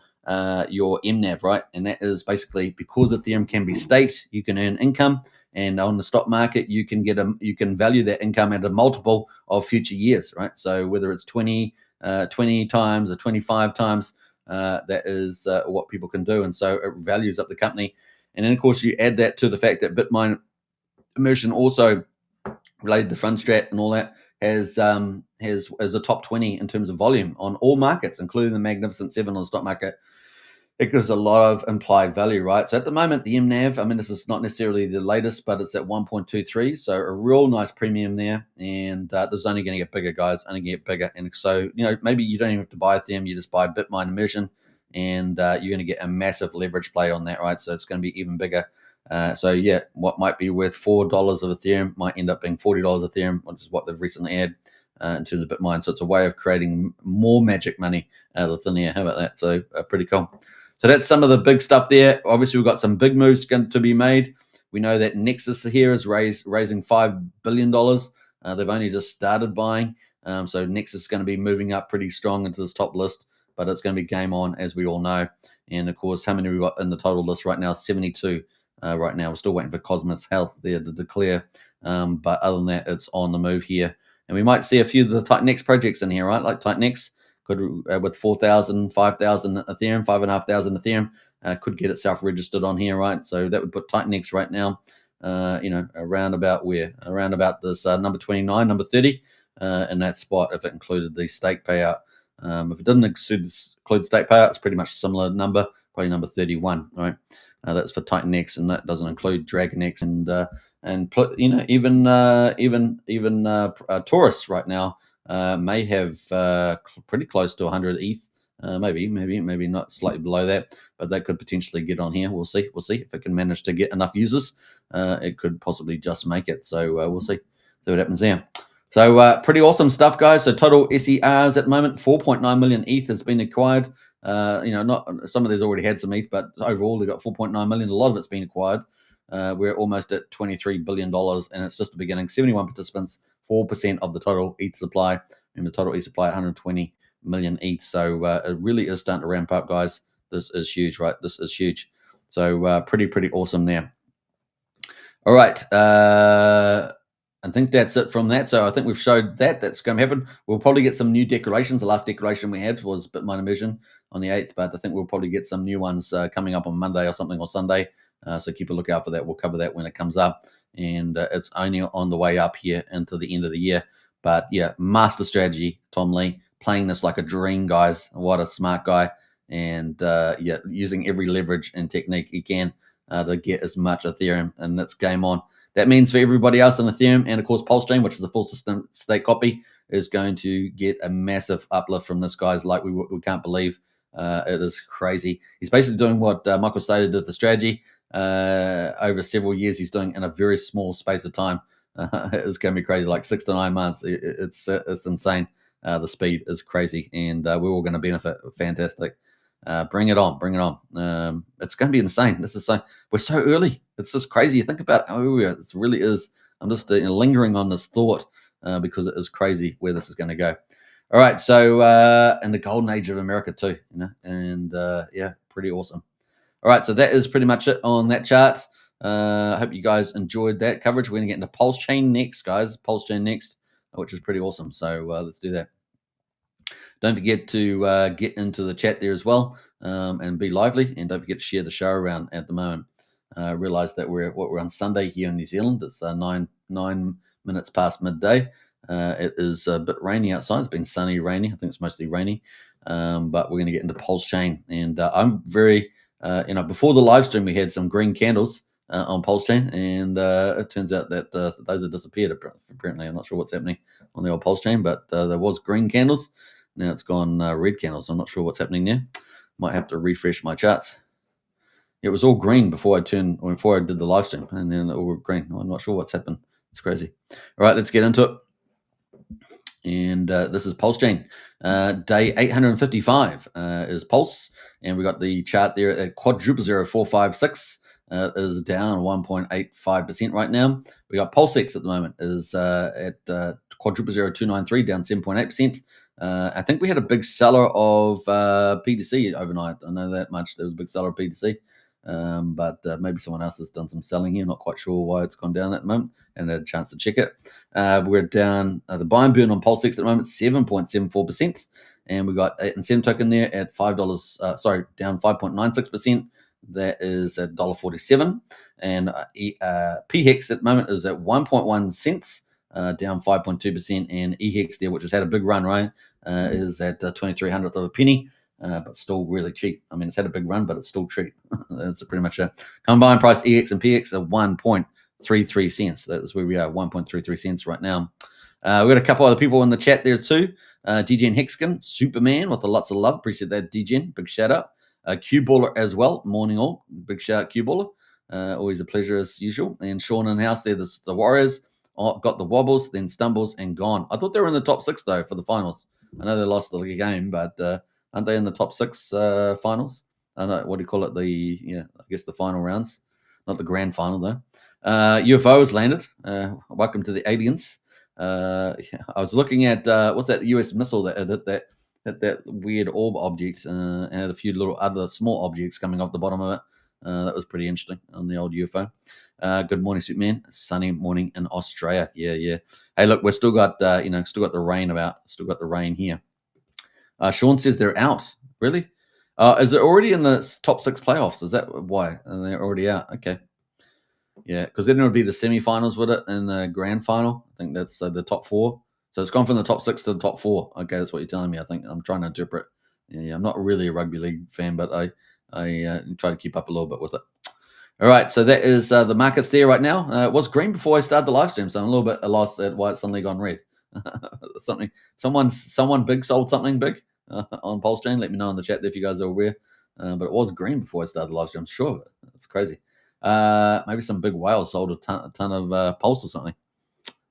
your MNAV, right? And that is basically because Ethereum can be staked, you can earn income, and on the stock market, you can value that income at a multiple of future years, right? So whether it's 20 times or 25 times, that is what people can do, and so it values up the company. And then of course you add that to the fact that Bitmine Immersion also related to Fundstrat and all that has a top 20 in terms of volume on all markets, including the Magnificent Seven on the stock market. It gives a lot of implied value, right? So at the moment, the MNAV, I mean, this is not necessarily the latest, but it's at 1.23, so a real nice premium there. And this is only going to get bigger, guys, only going to get bigger. And so, maybe you don't even have to buy Ethereum, you just buy Bitmine Immersion, and you're going to get a massive leverage play on that, right? So it's going to be even bigger. So yeah, what might be worth $4 of Ethereum might end up being $40 Ethereum, which is what they've recently had in terms of Bitcoin. So it's a way of creating more magic money out of thin air. How about that? So pretty cool. So that's some of the big stuff there. Obviously, we've got some big moves to be made. We know that Nexus here is raising $5 billion. They've only just started buying. So Nexus is going to be moving up pretty strong into this top list, but it's going to be game on, as we all know. And of course, how many we've got in the total list right now? 72 right now. We're still waiting for Cosmos Health there to declare. But other than that, it's on the move here. And we might see a few of the TitanX projects in here, right? Like TitanX could, with 4,000, 5,000 Ethereum, 5,500 Ethereum, could get itself registered on here, right? So that would put TitanX right now, around about where? Around about this number 29, number 30 in that spot if it included the stake payout. If it didn't include stake payout, it's pretty much a similar number, probably number 31, right? That's for TitanX, and that doesn't include DragonX and even Taurus right now may have pretty close to 100 ETH, maybe not, slightly below that, but they could potentially get on here. We'll see if it can manage to get enough users. It could possibly just make it. So we'll see what happens there. So pretty awesome stuff, guys. So total SERs at the moment, 4.9 million ETH has been acquired. Not some of these already had some ETH, but overall they got 4.9 million. A lot of it's been acquired. We're almost at $23 billion, and it's just the beginning. 71 participants, 4% of the total ETH supply, and the total ETH supply 120 million ETH. So it really is starting to ramp up, guys. This is huge, right? This is huge. So pretty awesome there. All right. I think that's it from that. So I think we've showed that's going to happen. We'll probably get some new decorations. The last decoration we had was Bitminer Immersion on the 8th, but I think we'll probably get some new ones coming up on Monday or something, or Sunday. So keep a lookout for that. We'll cover that when it comes up. And it's only on the way up here into the end of the year. But yeah, master strategy, Tom Lee, playing this like a dream, guys. What a smart guy. And using every leverage and technique he can to get as much Ethereum. And that's game on. That means for everybody else on Ethereum, and of course PulseChain, which is the full system stake copy, is going to get a massive uplift from this, guys. Like we can't believe. It is crazy. He's basically doing what Michael Saylor did for strategy over several years. He's doing in a very small space of time. It's going to be crazy, like 6 to 9 months. It's insane. The speed is crazy, and we're all going to benefit. Fantastic. Bring it on. It's going to be insane. We're so early. It's just crazy. You think about how we are. It really is. I'm just lingering on this thought because it is crazy where this is going to go. All right. So in the golden age of America too, and pretty awesome. All right. So that is pretty much it on that chart. I hope you guys enjoyed that coverage. We're going to get into PulseChain next, guys. PulseChain next, which is pretty awesome. So let's do that. Don't forget to get into the chat there as well and be lively. And don't forget to share the show around at the moment. Realize that we're on Sunday here in New Zealand. It's 9 minutes past midday. It is a bit rainy outside. It's been sunny, rainy. I think it's mostly rainy. But we're going to get into PulseChain. And I'm very, before the live stream, we had some green candles on PulseChain. And it turns out that those have disappeared, apparently. I'm not sure what's happening on the old PulseChain, but there was green candles. Now it's gone red candles. I'm not sure what's happening there. Might have to refresh my charts. It was all green before I did the live stream, and then it all green. I'm not sure what's happened. It's crazy. All right, let's get into it. And this is PulseChain. Day 855 is Pulse, and we got the chart there at quadruple 0456. Is down 1.85% right now. We got PulseX at the moment is at quadruple 0293, down 7.8%. I think we had a big seller of PDC overnight. I know that much. There was a big seller of PDC, but maybe someone else has done some selling here. Not quite sure why it's gone down at the moment, and had a chance to check it. We're down the buy and burn on PulseX at the moment, 7.74%, and we got an incentive token there at $5. Down 5.96%. That is at $1.47, and PHEX at the moment is at 1.1 cents. Down 5.2%, and EHEX there, which has had a big run, right, is at 2300th of a penny, but still really cheap. I mean, it's had a big run, but it's still cheap. That's pretty much it. Combined price EX and PX are 1.33 cents. That's where we are, 1.33 cents right now. We've got a couple other people in the chat there too. DGen Hexagon, Superman with lots of love. Appreciate that, DGen. Big shout out. Q-Baller as well. Morning all. Big shout out Q-Baller. Always a pleasure as usual. And Sean in house there, the Warriors. Got the wobbles, then stumbles, and gone. I thought they were in the top 6, though, for the finals. I know they lost the game, but aren't they in the top 6 finals? I don't know, what do you call it? I guess the final rounds. Not the grand final, though. UFO has landed. Welcome to the aliens. I was looking at, what's that US missile that hit that weird orb object and had a few little other small objects coming off the bottom of it. That was pretty interesting on the old UFO. Good morning, Superman. Sunny morning in Australia. Yeah. Hey, look, we're still got still got the rain here. Sean says they're out. Really? Is it already in the top 6 playoffs? Is that why? And they're already out. Okay. Yeah, because then it would be the semi-finals with it and the grand final. I think that's the top 4. So it's gone from the top 6 to the top 4. Okay, that's what you're telling me. I think I'm trying to interpret. Yeah, I'm not really a rugby league fan, but I try to keep up a little bit with it. All right, so that is the markets there right now. It was green before I started the live stream, so I'm a little bit lost at why it's suddenly gone red. Someone big sold something big on PulseChain. Let me know in the chat there if you guys are aware. But it was green before I started the live stream. I'm sure of it. It's crazy. Maybe some big whales sold a ton of Pulse or something.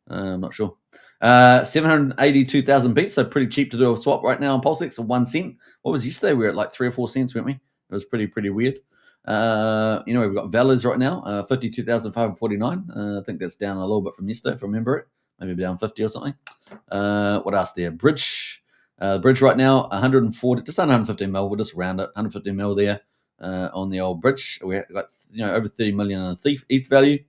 I'm not sure. 782,000 beats, so pretty cheap to do a swap right now on PulseX of 1 cent. What was yesterday? We were at like 3 or 4 cents, weren't we? It was pretty weird. We've got Valas right now, 52,549. I think that's down a little bit from yesterday, if I remember it. Maybe down 50 or something. What else there? Bridge right now, 140, just under 115 mil. We'll just round it, 150 mil there on the old bridge. We got over 30 million in ETH value.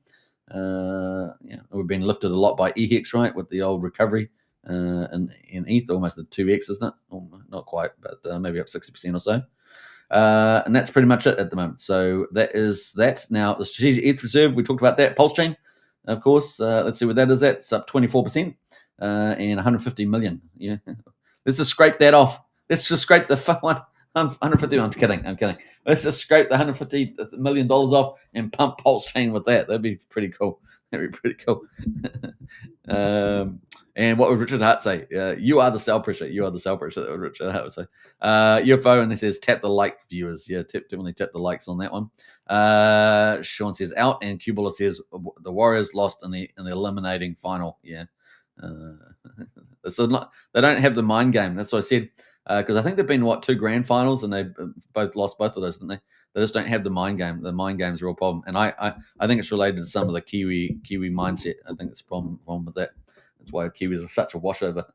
We've been lifted a lot by EHEX, right, with the old recovery in ETH, almost a 2x, isn't it? Oh, not quite, but maybe up 60% or so. And that's pretty much it at the moment. So that is that. Now, the strategic ETH reserve, we talked about that. PulseChain, of course. Let's see what that is at. It's up 24% and 150 million. Yeah. Let's just scrape that off. Let's just scrape the 150. I'm kidding. Let's just scrape the $150 million off and pump PulseChain with that. That'd be pretty cool. And what would Richard Hart say? You are the sell pressure. You are the sell pressure. That would Richard Hart would say. UFO, and he says tap the like, viewers. Yeah, definitely tap the likes on that one. Sean says out, and Kubula says the Warriors lost in the eliminating final. Yeah. They don't have the mind game. That's what I said. Because I think they've been 2 grand finals, and they both lost both of those, didn't they? They just don't have the mind game. The mind game's a real problem, and I think it's related to some of the Kiwi mindset. I think it's a problem with that. That's why Kiwis are such a washover.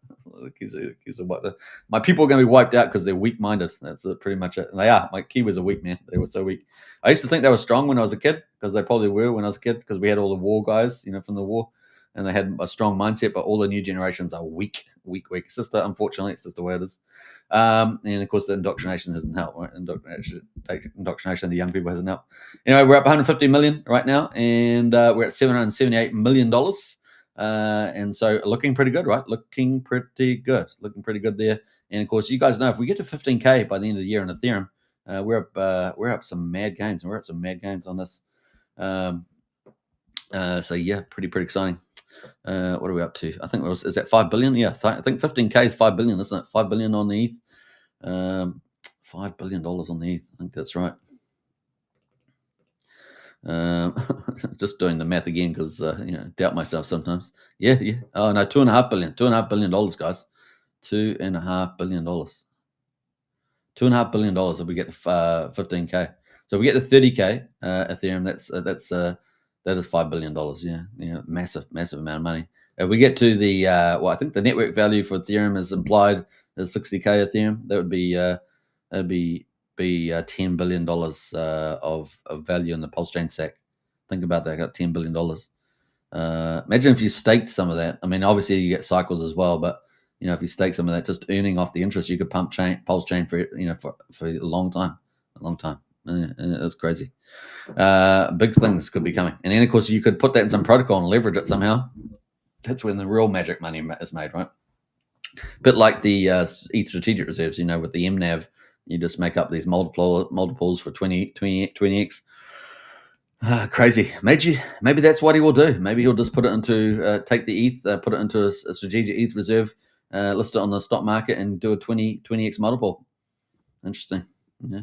My people are going to be wiped out because they're weak-minded. That's pretty much it. And they are. My Kiwis are weak, man. They were so weak. I used to think they were strong when I was a kid, because they probably were when I was a kid, because we had all the war guys, from the war, and they had a strong mindset. But all the new generations are weak. It's just unfortunately, it's just the way it is. And of course, the indoctrination hasn't helped. Right? Indoctrination of the young people hasn't helped. We're up 150 million right now, and we're at $778 million. And so looking pretty good, right? Looking pretty good there. And of course, you guys know if we get to 15K by the end of the year in Ethereum, we're up some mad gains. We're up some mad gains on this. So yeah, pretty exciting. What are we up to? I think is that 5 billion? Yeah, I think 15K is 5 billion, isn't it? 5 billion on the ETH. $5 billion on the ETH. I think that's right. Just doing the math again because doubt myself sometimes. Yeah. Oh no, $2.5 billion. $2.5 billion, guys. $2.5 billion. $2.5 billion if we get to 15K. So if we get to 30K Ethereum, that is $5 billion. Yeah, massive amount of money. If we get to the I think the network value for Ethereum is implied as 60K Ethereum. That would be $10 billion of value in the PulseChain stack. Think about that. I got $10 billion. Imagine if you staked some of that. I mean, obviously you get cycles as well, but if you stake some of that, just earning off the interest, you could pump PulseChain for a long time. And it's crazy. Big things could be coming, and then of course you could put that in some protocol and leverage it somehow. That's when the real magic money is made, right? A bit like the ETH strategic reserves, with the MNAV, you just make up these multiples for 20x. Crazy. Maybe that's what he will do. Maybe he'll just put it into take the ETH, put it into a strategic ETH reserve, list it on the stock market, and do a 20x multiple. Interesting. Yeah.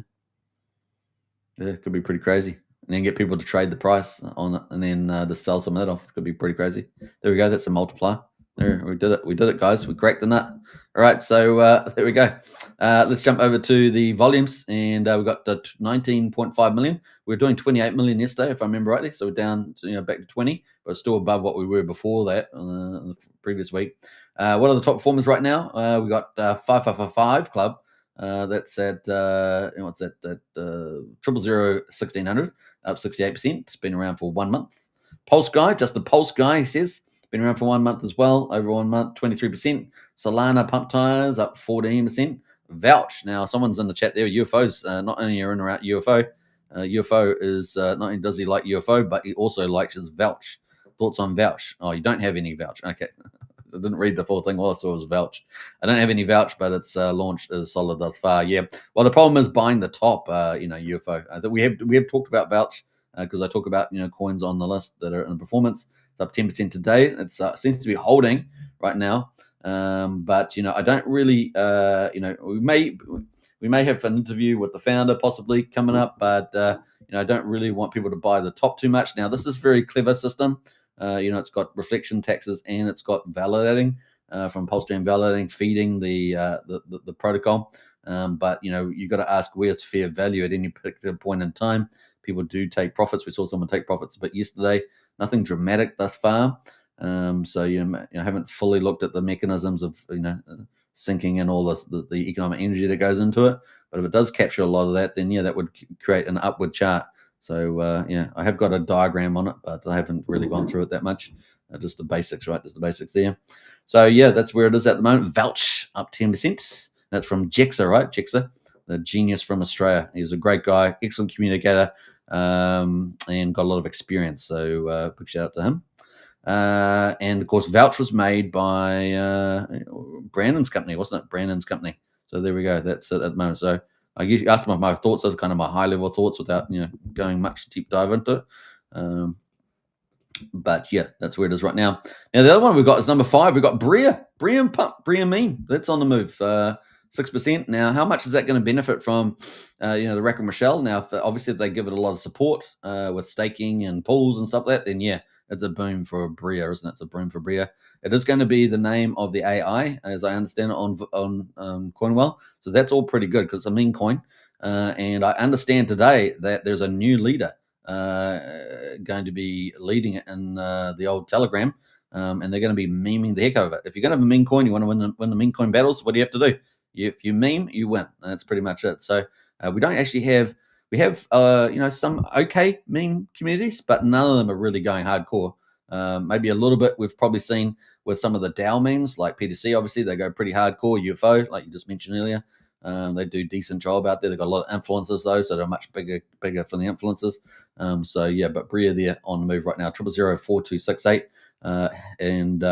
Yeah, it could be pretty crazy. And then get people to trade the price on it, and then just sell some of that off. It could be pretty crazy. There we go. That's a multiplier. There, we did it. We did it, guys. We cracked the nut. All right, so there we go. Let's jump over to the volumes, and we got 19.5 million. We were doing 28 million yesterday, if I remember rightly. So we're down to, back to 20, but still above what we were before that in the previous week. What are the top performers right now? We got 555 Club. That's at what's that? At 1600, up 68%. It's been around for 1 month. Pulse Guy, just the Pulse Guy, he says, been around for 1 month as well. Over 1 month, 23%. Solana Pump Tires up 14%. Vouch. Now, someone's in the chat there. UFOs, not only are in or out UFO. UFO is not only does he like UFO, but he also likes his Vouch. Thoughts on Vouch? Oh, you don't have any Vouch. Okay. I didn't read the full thing. All I saw was Vouch. I don't have any Vouch, but it's launched as solid thus far. Yeah. Well, the problem is buying the top, UFO. That we have talked about Vouch because I talk about coins on the list that are in performance. It's up 10% today. It seems to be holding right now, but I don't really. We may have an interview with the founder possibly coming up, but I don't really want people to buy the top too much. Now, this is a very clever system. It's got reflection taxes and it's got validating from PulseChain validating, feeding the protocol. But you've got to ask where's fair value at any particular point in time. People do take profits. We saw someone take profits a bit yesterday. Nothing dramatic thus far. So I haven't fully looked at the mechanisms of sinking in all the economic energy that goes into it. But if it does capture a lot of that, then that would create an upward chart. So I have got a diagram on it, but I haven't really gone through it that much. Just the basics, right? Just the basics there. So that's where it is at the moment. Vouch up 10%. That's from Jexa, right? Jexa, the genius from Australia. He's a great guy, excellent communicator, and got a lot of experience. So big shout out to him. And of course, Vouch was made by Brandon's company, wasn't it? Brandon's company. So there we go. That's it at the moment. So I guess you asked my thoughts. Those are kind of my high level thoughts without going much deep dive into it. But yeah, that's where it is right now. Now the other one we've got is number 5. We've got Bria and Pump, Bria meme. That's on the move. 6%. Now, how much is that going to benefit from the Rack and Rochelle? Now, obviously, if they give it a lot of support with staking and pools and stuff like that, then it's a boom for Bria, isn't it? It's a boom for Bria. It is going to be the name of the AI, as I understand it, on Coinwell. So that's all pretty good because it's a meme coin. And I understand today that there's a new leader going to be leading it in the old Telegram, and they're going to be memeing the heck out of it. If you're going to have a meme coin, you want to win the meme coin battles, what do you have to do? If you meme, you win. And that's pretty much it. So we don't actually have. We have, some okay meme communities, but none of them are really going hardcore. Maybe a little bit we've probably seen with some of the DAO memes, like PTC, obviously, they go pretty hardcore. UFO, like you just mentioned earlier, they do a decent job out there. They've got a lot of influencers, though, so they're much bigger for the influencers. But Bria there on the move right now, 0004268. And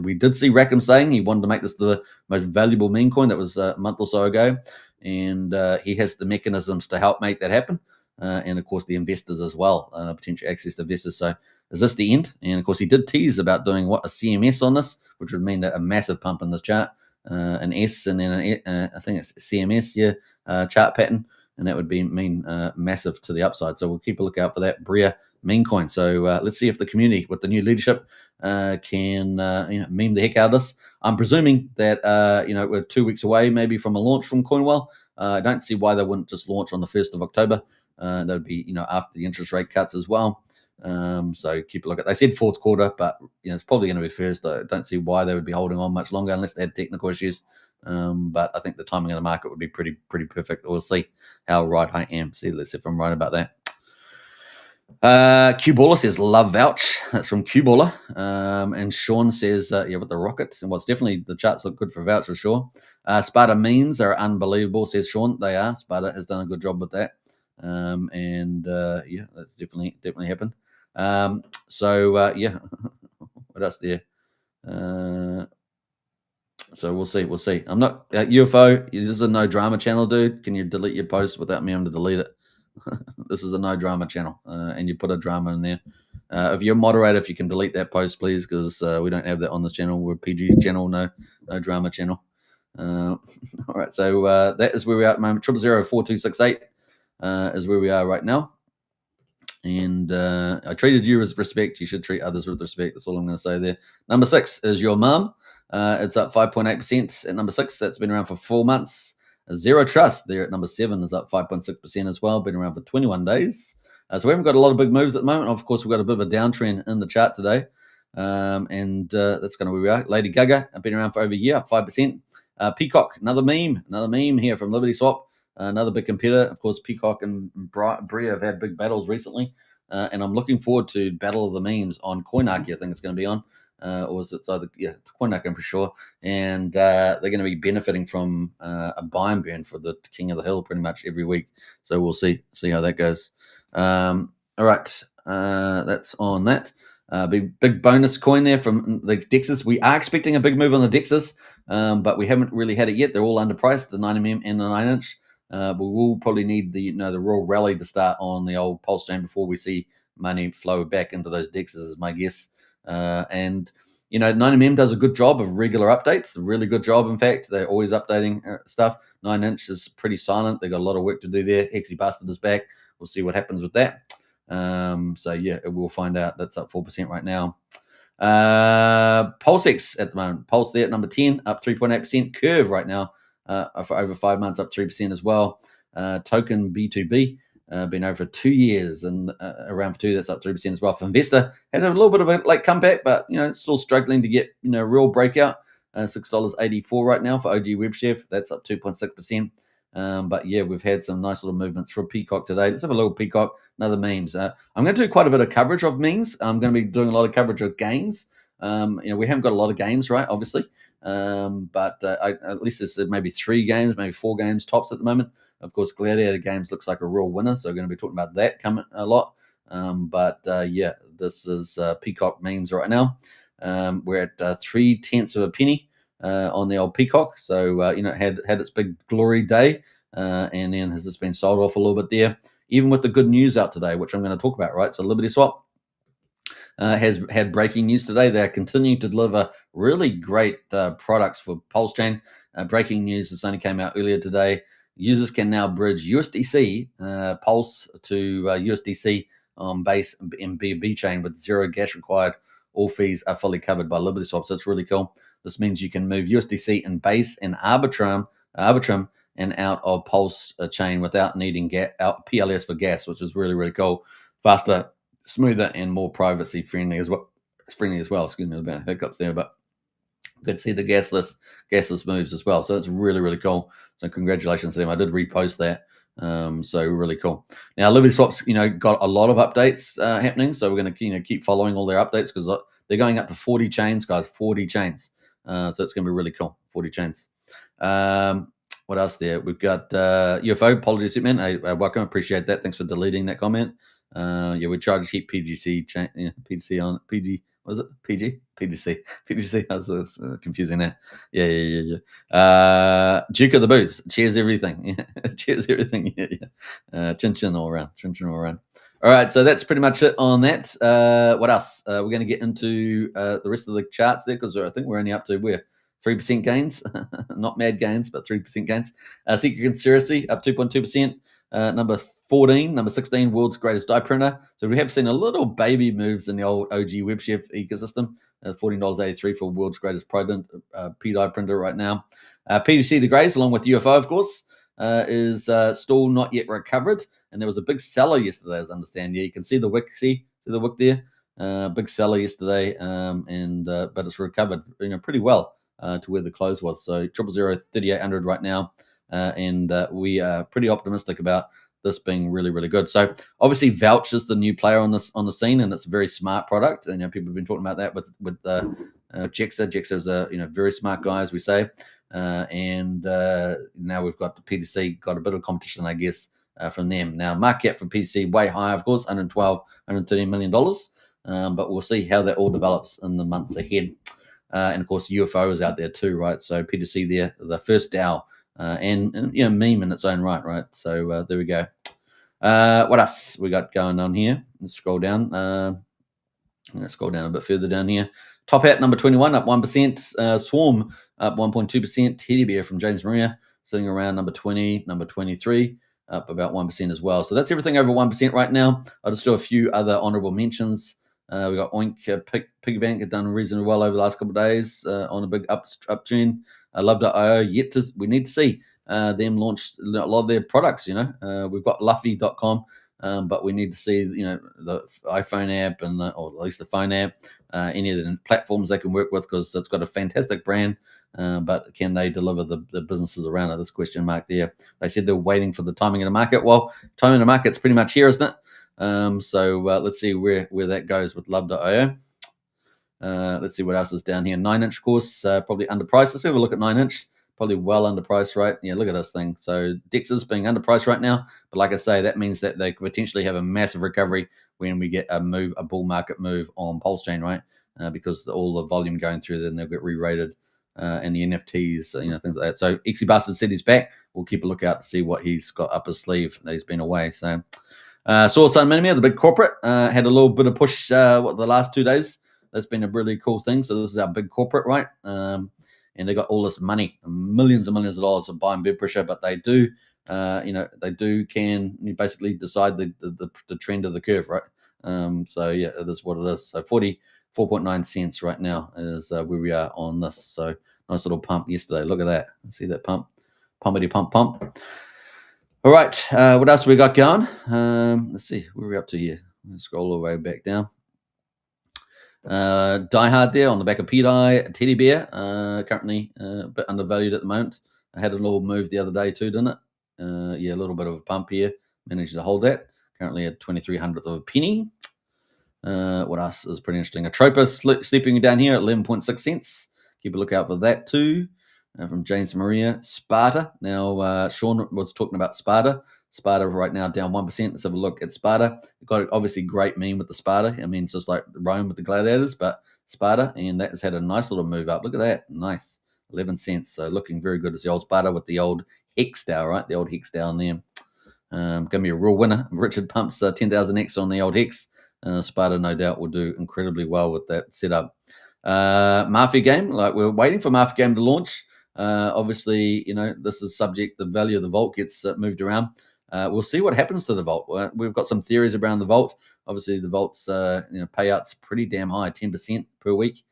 we did see Rackham saying he wanted to make this the most valuable meme coin. That was a month or so ago. And he has the mechanisms to help make that happen. And, of course, the investors as well, potential access to investors. So is this the end? And, of course, he did tease about doing a CMS on this, which would mean that a massive pump in this chart, an S and then I think it's CMS, chart pattern. And that would mean massive to the upside. So we'll keep a lookout for that Bria meme coin. So let's see if the community with the new leadership can meme the heck out of this. I'm presuming that we're 2 weeks away maybe from a launch from Coinwell. I don't see why they wouldn't just launch on the 1st of October. That would be after the interest rate cuts as well. So keep a look at. They said 4th quarter, but it's probably going to be first. I don't see why they would be holding on much longer unless they had technical issues. But I think the timing of the market would be pretty perfect. We'll see how right I am. Let's see if I'm right about that. Qballer says love Vouch. That's from Qballer. And Sean says with the rockets, and it's definitely the charts look good for Vouch for sure. Sparta memes are unbelievable, says Sean. They are. Sparta has done a good job with that. That's definitely happened. What else there? So we'll see. I'm not UFO. This is a no drama channel, dude. Can you delete your post without me having to delete it? This is a no drama channel, and you put a drama in there. If you're a moderator, if you can delete that post, please, because we don't have that on this channel. We're a PG channel, no drama channel. All right, so that is where we are at the moment. 0004268. is where we are right now. And I treated you with respect. You should treat others with respect. That's all I'm going to say there. Number 6 is your mum. It's up 5.8% at number 6. That's been around for 4 months. Zero Trust there at number 7 is up 5.6% as well. Been around for 21 days. So we haven't got a lot of big moves at the moment. Of course, we've got a bit of a downtrend in the chart today. And that's kind of where we are. Lady Gaga, I've been around for over a year, up 5%. Peacock, another meme here from Liberty Swap. Another big competitor. Of course, Peacock and Bria have had big battles recently. And I'm looking forward to Battle of the Memes on CoinArchy. I think it's going to be on. Or is it either, yeah, CoinArchy, I'm for sure. And they're going to be benefiting from a buy and burn for the King of the Hill pretty much every week. So we'll see how that goes. All right. That's on that. Big bonus coin there from the DEXs. We are expecting a big move on the DEXs, but we haven't really had it yet. They're all underpriced, the 9mm and the 9-inch. But we'll probably need the real rally to start on the old PulseChain before we see money flow back into those DEXs, is my guess. And 9mm does a good job of regular updates, a really good job. In fact, they're always updating stuff. 9-inch is pretty silent. They've got a lot of work to do there. Hexy Bastard is back. We'll see what happens with that. So yeah, we'll find out. That's up 4% right now. PulseX at the moment. Pulse there at number 10, up 3.8%. Curve right now for over 5 months, up 3% as well. Token B2B been over for 2 years and around for 2. That's up 3% as well. For Investor, had a little bit of a late comeback, but still struggling to get real breakout. $6.84 right now for OG WebChef. That's up 2.6%. But yeah, we've had some nice little movements from Peacock today. Let's have a little Peacock, another memes. I'm going to do quite a bit of coverage of memes. I'm going to be doing a lot of coverage of games. We haven't got a lot of games, right? Obviously. But at least there's maybe 3 games, maybe 4 games tops at the moment. Of course, Gladiator games looks like a real winner, so we're going to be talking about that coming a lot. Yeah, this is Peacock memes right now. We're at 0.3 of a penny on the old Peacock, so had its big glory day, and then has just been sold off a little bit there. Even with the good news out today, which I'm going to talk about, right? So Liberty Swap has had breaking news today. They're continuing to deliver really great products for PulseChain. Breaking news, this only came out earlier today. Users can now bridge USDC Pulse to USDC on Base and BNB chain with 0 gas required. All fees are fully covered by Liberty Swap, so it's really cool. This means you can move USDC in Base and Arbitrum and out of Pulse chain without needing PLS for gas, which is really, really cool. Faster, smoother, and more privacy friendly as well. Excuse me about hiccups there, but good to see the gasless moves as well. So it's really, really cool. So congratulations to them. I did repost that. So really cool. Now Liberty Swap's got a lot of updates happening. So we're going to keep following all their updates because they're going up to 40 chains, guys. 40 chains. So it's going to be really cool. 40 chains. What else there? We've got UFO. Apologies, man. Welcome. Appreciate that. Thanks for deleting that comment. Yeah, we try to keep PGC on PG. Was it PG? PGC. I was confusing that. Yeah. Duke of the Boots. Cheers everything. Cheers everything. Yeah. Chin chin all around. All right, so that's pretty much it on that. What else? We're going to get into the rest of the charts there because I think we're only up to 3% gains, not mad gains, but 3% gains. Secret Conspiracy up 2.2%. Number 14, number 16, world's greatest die printer. So we have seen a little baby moves in the old OG WebChef ecosystem. $14.83 for world's greatest P-die printer right now. PDC the Greys, along with UFO, of course, is still not yet recovered. And there was a big seller yesterday, as I understand. Yeah, you can see the wick. See the wick there? Big seller yesterday, but it's recovered pretty well to where the close was. So 0003800 right now. And we are pretty optimistic about this being really, really good. So obviously Vouch is the new player on the scene, and it's a very smart product. And people have been talking about that with Jexa. Jexa is a very smart guy, as we say. And now we've got the PDC, got a bit of competition, I guess, from them. Now market cap for PDC way higher, of course, $113 million. But we'll see how that all develops in the months ahead. And of course UFO is out there too, right? So PDC there, the first DAO. And meme in its own right? So there we go. What else we got going on here? Let's scroll down. Let's scroll down a bit further down here. Top Hat number 21 up 1%. Swarm up 1.2%. Teddy Bear from James Maria sitting around number 20, number 23. up about 1% as well. So that's everything over 1% right now. I'll just do a few other honorable mentions. We got Oink, Piggy Bank have done reasonably well over the last couple of days on a big uptrend. Love.io, we need to see them launch a lot of their products. We've got Luffy.com, but we need to see the iPhone app or at least the phone app, any of the platforms they can work with, because it's got a fantastic brand. But can they deliver the businesses around it? This question mark there. They said they're waiting for the timing of the market. Well, timing of the market's pretty much here, isn't it? So let's see where that goes with Love.io. Let's see what else is down here. 9-inch course, probably underpriced. Let's have a look at 9-inch. Probably well underpriced, right? Yeah, look at this thing. So DEXs being underpriced right now. But like I say, that means that they could potentially have a massive recovery when we get a bull market move on PulseChain, right? Because all the volume going through, then they'll get re-rated. And the NFTs, things like that. So Exy Bastard said he's back. We'll keep a lookout to see what he's got up his sleeve. He's been away. So Source Unminimum, the big corporate, had a little bit of push the last 2 days. That's been a really cool thing. So this is our big corporate, right? And they got all this money, millions and millions of dollars of buying bid pressure, but they do, can basically decide the trend of the curve, right? So yeah, it is what it is. So 44.9 cents right now is where we are on this. So nice little pump yesterday. Look at that. See that pump? Pumpity pump. All right. What else we got going? Let's see. Where are we up to here? Let's scroll all the way back down. Die Hard there on the back of PDI. Teddy Bear, currently a bit undervalued at the moment. I had a little move the other day too, didn't it? Yeah, a little bit of a pump here. Managed to hold that. Currently at 2300th of a penny. What else is pretty interesting? Atropa sleeping down here at 11.6 cents. Keep a lookout for that too. From James Maria. Sparta. Now, Sean was talking about Sparta. Sparta right now down 1%. Let's have a look at Sparta. You've got obviously great meme with the Sparta. I mean, it's just like Rome with the gladiators, but Sparta, and that has had a nice little move up. Look at that. Nice. 11 cents. So looking very good as the old Sparta with the old hex down, right? The old hex down there. Going to be a real winner. Richard pumps 10,000X on the old hex. Sparta, no doubt, will do incredibly well with that setup. Mafia game, like we're waiting for Mafia game to launch. Obviously, this is subject. The value of the vault gets moved around. We'll see what happens to the vault. We've got some theories around the vault. Obviously, the vault's payouts pretty damn high, 10% per week.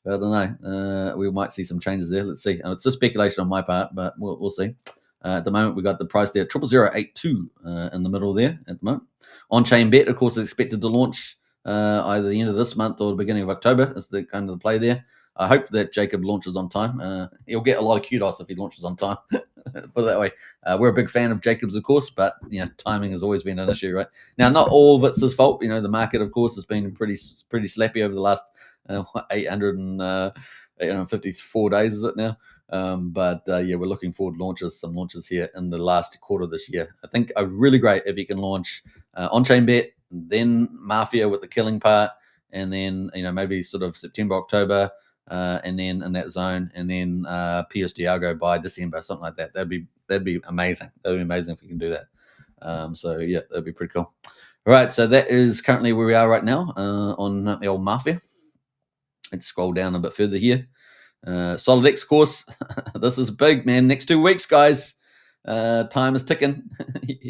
I don't know. We might see some changes there. Let's see. It's just speculation on my part, but we'll see. At the moment, we got the price there, 00082 in the middle there at the moment. On-chain bet, of course, is expected to launch either the end of this month or the beginning of October. Is the kind of the play there. I hope that Jacob launches on time. He'll get a lot of kudos if he launches on time. Put it that way. We're a big fan of Jacob's, of course, but timing has always been an issue, right? Now, not all of it's his fault. The market, of course, has been pretty slappy over the last 854 days, is it now? But we're looking forward to some launches here in the last quarter of this year. I think really great if you can launch on-chain bet, then Mafia with the killing part, and then maybe sort of September, October, and then in that zone, and then PUSD ALGO by December, something like that. That'd be amazing. That'd be amazing if we can do that. So yeah, that'd be pretty cool. All right, so that is currently where we are right now on the old Mafia. Let's scroll down a bit further here. SolidX course. This is big, man. Next 2 weeks, guys. Time is ticking.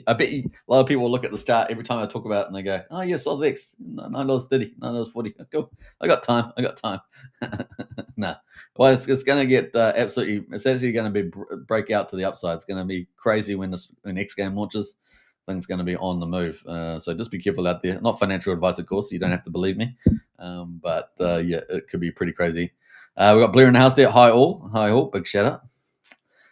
I bet a lot of people will look at this chart every time I talk about it and they go, oh yeah, SolidX, $9.30, $9.40. Cool. I got time. Nah. Well, it's going to get absolutely, it's actually going to be break out to the upside. It's going to be crazy when X game launches. Things going to be on the move. So just be careful out there. Not financial advice, of course. You don't have to believe me. But it could be pretty crazy. We've got Blair in the house there. Hi all. Big shout out.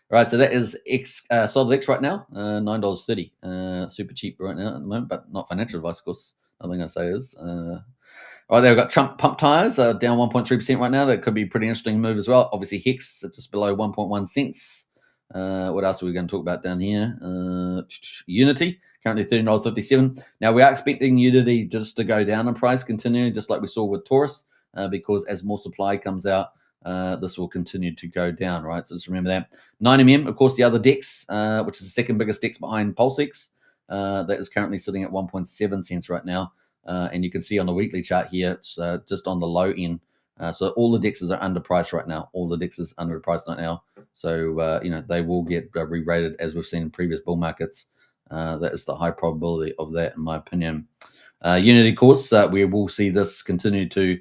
All right, so that is SolidX right now, $9.30. Super cheap right now at the moment, but not financial advice, of course. Nothing I say is. All right, there we've got Trump pump tires down 1.3% right now. That could be a pretty interesting move as well. Obviously, Hex just below 1.1 cents. What else are we going to talk about down here? Unity, currently $13.57. Now, we are expecting Unity just to go down in price, continuing, just like we saw with Taurus, because as more supply comes out, this will continue to go down, right? So just remember that. 9mm, of course, the other DEX, which is the second biggest DEX behind PulseX, that is currently sitting at 1.7 cents right now. And you can see on the weekly chart here, it's just on the low end. So all the DEXs are underpriced right now. All the DEXs underpriced right now. So, they will get re-rated as we've seen in previous bull markets. That is the high probability of that, in my opinion. Unity, of course, we will see this continue to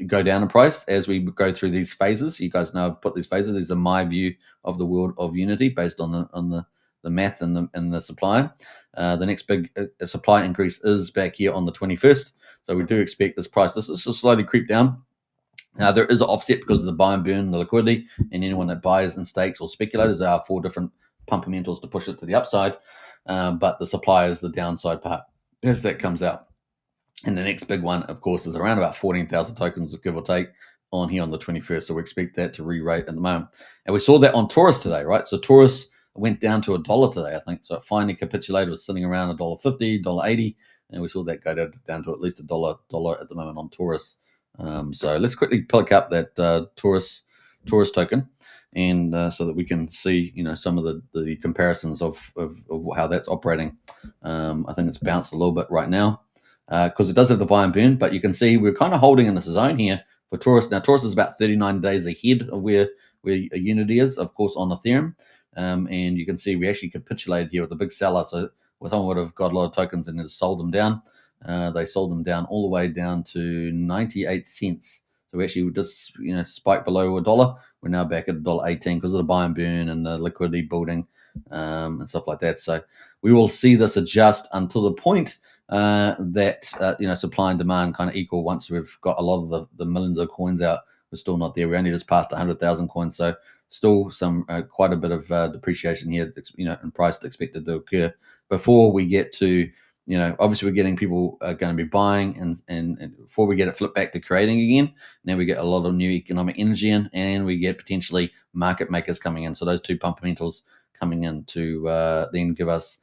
go down in price as we go through these phases. You guys know I've put these phases. These are my view of the world of Unity based on the math and the supply. The next big supply increase is back here on the 21st. So we do expect this price. This is just slowly creep down. Now, there is an offset because of the buy and burn, the liquidity, and anyone that buys and stakes or speculators. There are 4 different fundamentals to push it to the upside, but the supply is the downside part as that comes out. And the next big one, of course, is around about 14,000 tokens, give or take, on here on the 21st. So we expect that to re-rate at the moment. And we saw that on Taurus today, right? So Taurus went down to $1 today, I think. So it finally capitulated. It was sitting around $1.50, $1.80, and we saw that go down to at least $1 at the moment on Taurus. So let's quickly pick up that Taurus token, and so that we can see, some of the comparisons of how that's operating. I think it's bounced a little bit right now because it does have the buy and burn, but you can see we're kind of holding in this zone here for Taurus. Now Taurus is about 39 days ahead of where Unity is, of course, on Ethereum, and you can see we actually capitulated here with the big seller. So someone would have got a lot of tokens and has sold them down. They sold them down all the way down to 98 cents. So we actually just spiked below $1. We're now back at $1.18 because of the buy and burn and the liquidity building and stuff like that. So we will see this adjust until the point that supply and demand kind of equal. Once we've got a lot of the millions of coins out, we're still not there. We only just passed 100,000 coins, so still some quite a bit of depreciation here, in price expected to occur before we get to. Obviously we're getting people going to be buying, and before we get it flipped back to creating again, now we get a lot of new economic energy in, and we get potentially market makers coming in. So those 2 fundamentals coming in to then give us,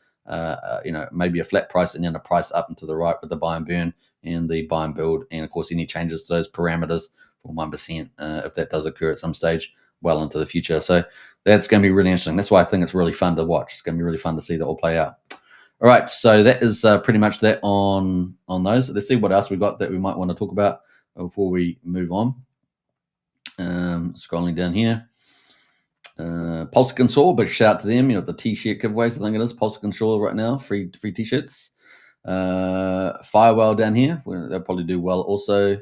maybe a flat price and then a price up and to the right with the buy and burn and the buy and build, and of course any changes to those parameters for 1% if that does occur at some stage well into the future. So that's going to be really interesting. That's why I think it's really fun to watch. It's going to be really fun to see that all play out. All right, so that is pretty much that on those. Let's see what else we got that we might want to talk about before we move on. Scrolling down here. PulseChain, big shout out to them. The T-shirt giveaways, I think it is. PulseChain right now, free T-shirts. Firewall down here, they'll probably do well also.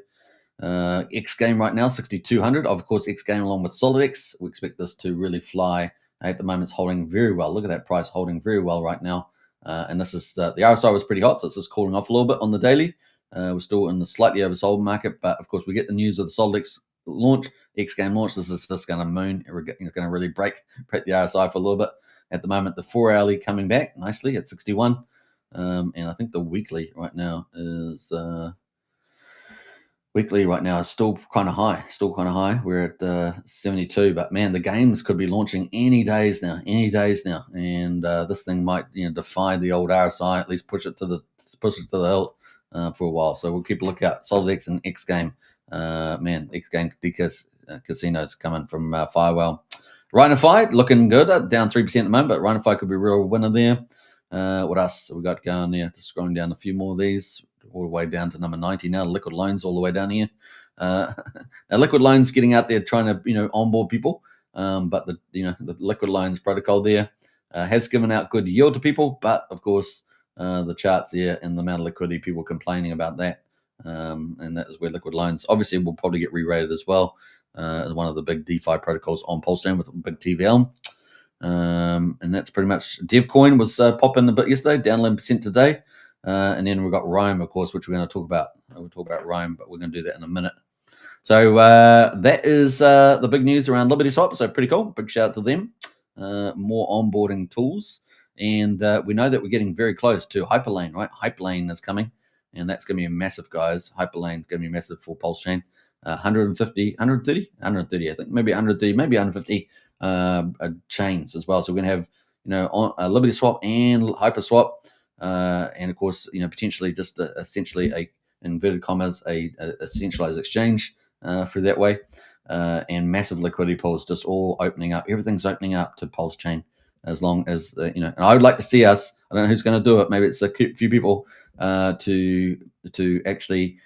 X Game right now, 6,200. Of course, X Game along with SolidX. We expect this to really fly. At the moment, it's holding very well. Look at that price holding very well right now. And this is the RSI was pretty hot, so it's just cooling off a little bit on the daily. We're still in the slightly oversold market, but of course we get the news of the SolidX launch, X Game launch. This is just going to moon. It's going to really break the RSI for a little bit. At the moment, the 4-hourly coming back nicely at 61, and I think the weekly right now is still kind of high. We're at 72, but man, the games could be launching any days now, and this thing might defy the old RSI, at least push it to the hilt for a while. So we'll keep a lookout. SolidX and X Game, X Game casinos coming from Firewall. Rhinify looking good, down 3% at the moment, but Rhinify could be a real winner there. What else have we got going there? Just scrolling down a few more of these, all the way down to number 90 now. Liquid Loans all the way down here. Now Liquid Loans getting out there trying to onboard people, but the Liquid Loans protocol there has given out good yield to people, but of course the charts there and the amount of liquidity, people complaining about that, and that is where Liquid Loans obviously will probably get re-rated as well as one of the big DeFi protocols on PulseChain with a big TVL. And that's pretty much. DevCoin was popping a bit yesterday, down 11% today. And then we've got Rhyme, of course, which we're going to talk about. We'll talk about Rhyme, but we're going to do that in a minute. So that is the big news around Liberty Swap. So pretty cool. Big shout out to them. More onboarding tools. And we know that we're getting very close to Hyperlane, right? Hyperlane is coming, and that's going to be massive, guys. Hyperlane is going to be massive for PulseChain. 130, I think. Maybe 130, maybe 150 chains as well. So we're going to have, a Liberty Swap and Hyperswap. And of course, potentially just essentially a inverted commas a centralized exchange through that way, and massive liquidity pools just all opening up. Everything's opening up to PulseChain as long as and I would like to see us. I don't know who's going to do it. Maybe it's a few people to actually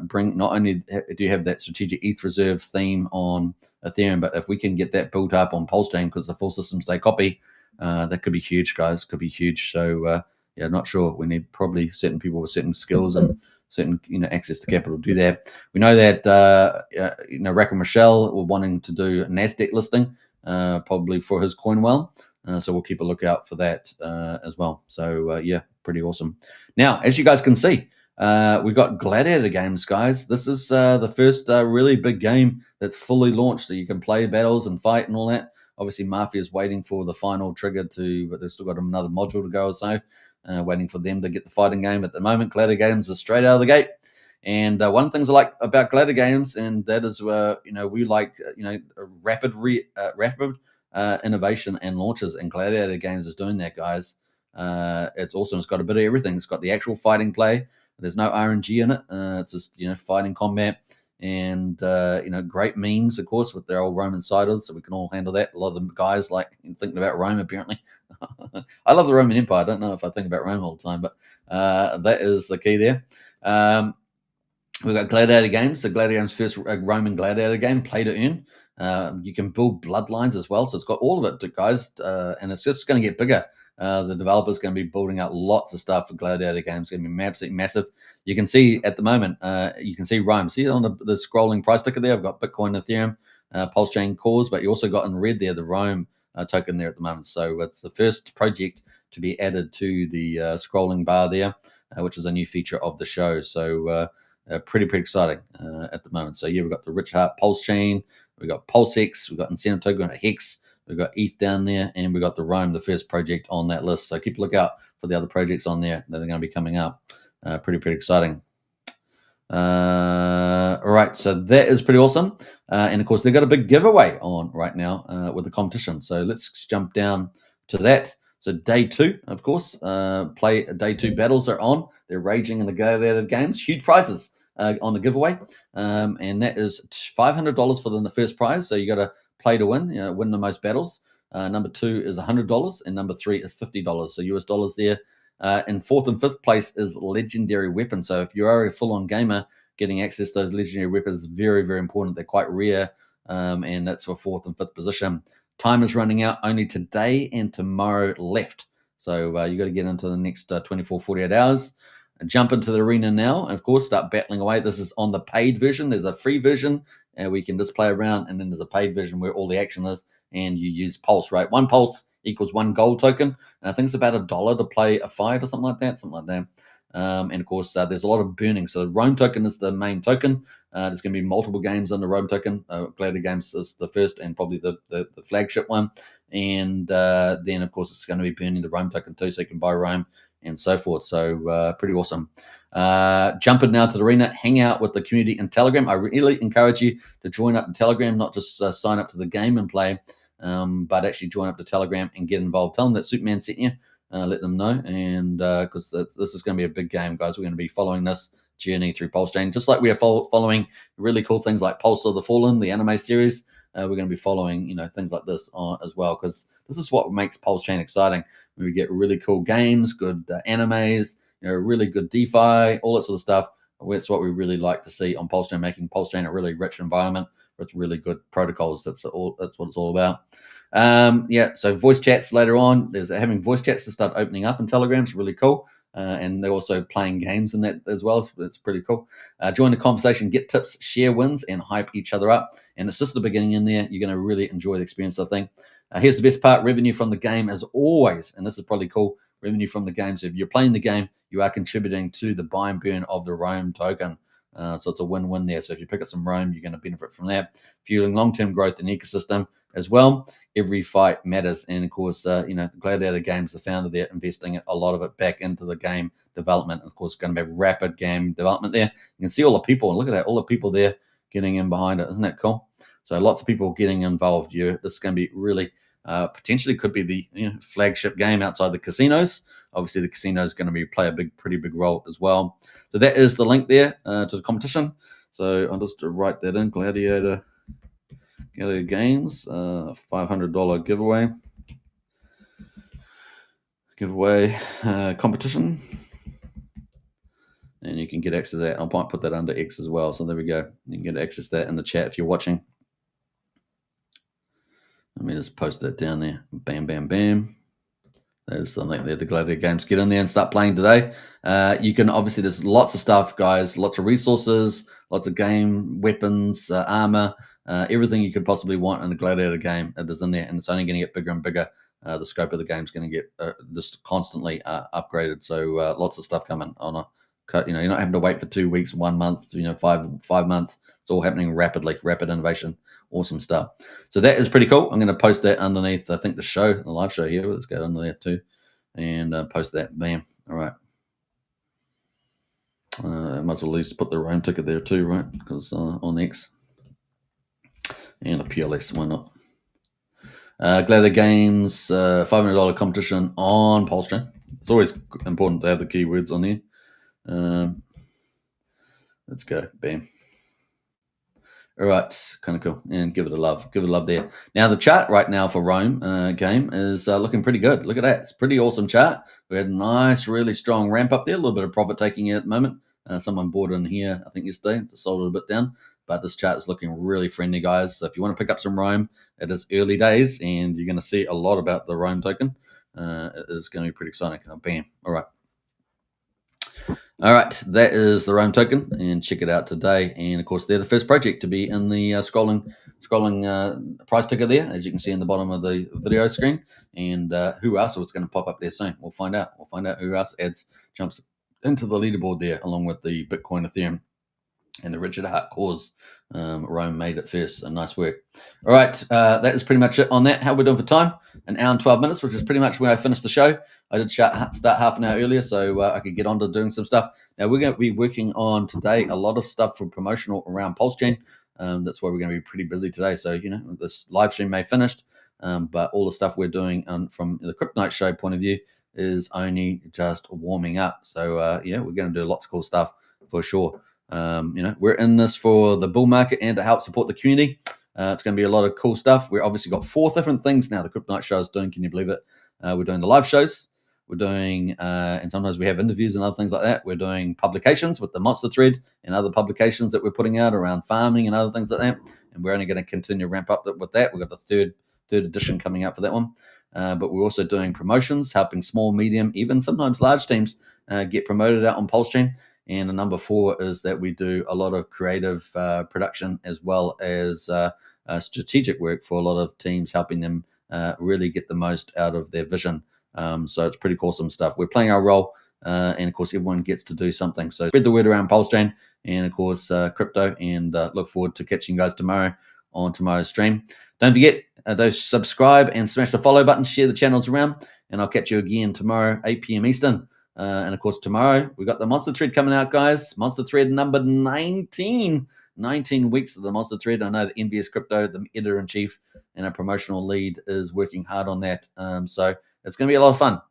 bring. Not only do you have that strategic ETH reserve theme on Ethereum, but if we can get that built up on PulseChain, because the full system stay copy, That could be huge, guys. Could be huge. So yeah, not sure. We need probably certain people with certain skills and certain access to capital to do that. We know that Rack and Michelle were wanting to do a Nasdaq listing, probably for his CoinWell. So we'll keep a lookout for that as well. So yeah, pretty awesome. Now, as you guys can see, we've got Gladiator games, guys. This is the first really big game that's fully launched, so you can play battles and fight and all that. Obviously, Mafia is waiting for the final trigger but they've still got another module to go or so, waiting for them to get the fighting game. At the moment, Gladiator games are straight out of the gate. And one of the things I like about Gladiator games, and that is, we like, rapid innovation and launches, and Gladiator games is doing that, guys. It's awesome. It's got a bit of everything. It's got the actual fighting play. There's no RNG in it. It's just fighting combat, and great memes, of course, with their old Roman siders, so we can all handle that. A lot of the guys like thinking about Rome, apparently. I love the Roman Empire. I don't know if I think about Rome all the time, but that is the key there. We've got Gladiator games. The Gladiator games, first Roman Gladiator game, play to earn. You can build bloodlines as well, so it's got all of it, guys, and it's just going to get bigger. The developer's going to be building out lots of stuff for Gladiator games. It's going to be absolutely massive. You can see at the moment, you can see Rome. See on the scrolling price ticker there, I've got Bitcoin, Ethereum, PulseChain cores, but you also got in red there the Rome token there at the moment. So it's the first project to be added to the scrolling bar there, which is a new feature of the show. So pretty exciting at the moment. So yeah, we've got the Rich Heart PulseChain, we've got PulseX, we've got Incentive Token, Hex, we've got ETH down there, and we've got the Rome, the first project on that list. So keep a lookout for the other projects on there that are going to be coming up. Pretty exciting. All right, so that is pretty awesome. And of course, they've got a big giveaway on right now with the competition. So let's jump down to that. So day 2, of course, day 2 battles are on. They're raging in the Gladiator games. Huge prizes on the giveaway, and that is $500 for the first prize. So you got to play to win, win the most battles. Number 2 is $100, and number 3 is $50. So US dollars there. In 4th and 5th place is legendary weapon. So if you're already a full-on gamer, getting access to those legendary weapons is very important. They're quite rare, and that's for 4th and 5th position. Time is running out. Only today and tomorrow left. So you got to get into the next 24, 48 hours. Jump into the arena now, and of course, start battling away. This is on the paid version. There's a free version, and we can just play around, and then there's a paid version where all the action is, and you use pulse, right? 1 pulse equals 1 gold token, and I think it's about $1 to play a fight or something like that. And of course, there's a lot of burning. So the Rome token is the main token. There's going to be multiple games on the Rome token. Gladiator games is the first and probably the flagship one. And then, of course, it's going to be burning the Rome token too, so you can buy Rome and so forth. So pretty awesome. Jumping now to the arena, hang out with the community in Telegram. I really encourage you to join up in Telegram, not just sign up to the game and play, but actually join up to Telegram and get involved. Tell them that Superman sent you. Let them know, and because this is going to be a big game, guys. We're going to be following this journey through PulseChain, just like we are following really cool things like Pulse of the Fallen, the anime series. We're going to be following, things like this as well, because this is what makes PulseChain exciting. We get really cool games, good animes, really good DeFi, all that sort of stuff. That's what we really like to see on PulseChain, making PulseChain a really rich environment with really good protocols. That's what it's all about. So voice chats later on. There's having voice chats to start opening up in Telegram. It's really cool. And they're also playing games in that as well. So it's pretty cool. Join the conversation, get tips, share wins, and hype each other up. And it's just the beginning in there. You're going to really enjoy the experience, I think. Here's the best part. Revenue from the game as always. And this is probably cool. Revenue from the game. So if you're playing the game, you are contributing to the buy and burn of the Rome token. So it's a win-win there. So if you pick up some Rome, you're going to benefit from that, fueling long-term growth in the ecosystem as well. Every fight matters. And of course, Gladiator Games, the founder there, investing a lot of it back into the game development. Of course, going to be rapid game development there. You can see all the people, and look at that, all the people there getting in behind it. Isn't that cool? So lots of people getting involved. This is going to be really, potentially could be the flagship game outside the casinos. Obviously, the casino is going to play a pretty big role as well. So that is the link there to the competition. So I'll just write that in, Gladiator Games, $500 giveaway competition. And you can get access to that. I might put that under X as well. So there we go. You can get access to that in the chat if you're watching. Let me just post that down there. Bam, bam, bam. There's the link there to Gladiator Games. Get in there and start playing today. You can obviously, there's lots of stuff, guys, lots of resources, lots of game, weapons, armor, everything you could possibly want in a Gladiator game. It is in there, and it's only going to get bigger and bigger. The scope of the game is going to get just constantly upgraded. So lots of stuff coming on a, you're not having to wait for 2 weeks, 1 month, 5 months. It's all happening rapidly, rapid innovation. Awesome stuff. So that is pretty cool. I'm going to post that underneath, I think, the live show here. Let's go under there too and post that. Bam. All right. I might as well at least put the Rome ticket there too, right? Because on X and a PLS, why not? Gladiator Games, $500 competition on PulseChain. It's always important to have the keywords on there. Let's go. Bam. All right, kind of cool, and give it a love. Give it a love there. Now, the chart right now for Rome game is looking pretty good. Look at that. It's a pretty awesome chart. We had a nice, really strong ramp up there. A little bit of profit taking here at the moment. Someone bought in here, I think, yesterday. It's sold it a bit down. But this chart is looking really friendly, guys. So if you want to pick up some Rome, it is early days, and you're going to see a lot about the Rome token. It is going to be pretty exciting. Oh, bam. All right. All right, that is the Rome token, and check it out today. And of course, they're the first project to be in the scrolling price ticker there, as you can see in the bottom of the video screen. And who else is going to pop up there soon? We'll find out. We'll find out who else jumps into the leaderboard there, along with the Bitcoin, Ethereum, and the Richard Hart cause. Rome made it first, so nice work. All right, that is pretty much it on that. How we're doing for time? An hour and 12 minutes, which is pretty much where I finished the show. I did start half an hour earlier, so I could get on to doing some stuff. Now, we're going to be working on today a lot of stuff for promotional around PulseChain. That's why we're going to be pretty busy today. So, this live stream may finished, but all the stuff we're doing from the Kryptonite show point of view is only just warming up. So, we're going to do lots of cool stuff for sure. We're in this for the bull market and to help support the community. It's going to be a lot of cool stuff. We've obviously got 4 different things now the Kryptonite show is doing. Can you believe it? We're doing the live shows. We're doing, and sometimes we have interviews and other things like that. We're doing publications with the Monster Thread and other publications that we're putting out around farming and other things like that. And we're only going to continue to ramp up with that. We've got the third edition coming out for that one. But we're also doing promotions, helping small, medium, even sometimes large teams get promoted out on PulseChain. And the number 4 is that we do a lot of creative production as well as strategic work for a lot of teams, helping them really get the most out of their vision. So it's pretty awesome stuff. We're playing our role, and of course, everyone gets to do something. So spread the word around PulseChain and, of course, crypto. And look forward to catching you guys tomorrow on tomorrow's stream. Don't forget to subscribe and smash the follow button, share the channels around, and I'll catch you again tomorrow, 8 p.m. Eastern. And of course, tomorrow we got the Monster Thread coming out, guys. Monster Thread number 19. 19 weeks of the Monster Thread. I know that Envious Crypto, the editor-in-chief and a promotional lead, is working hard on that. So it's going to be a lot of fun.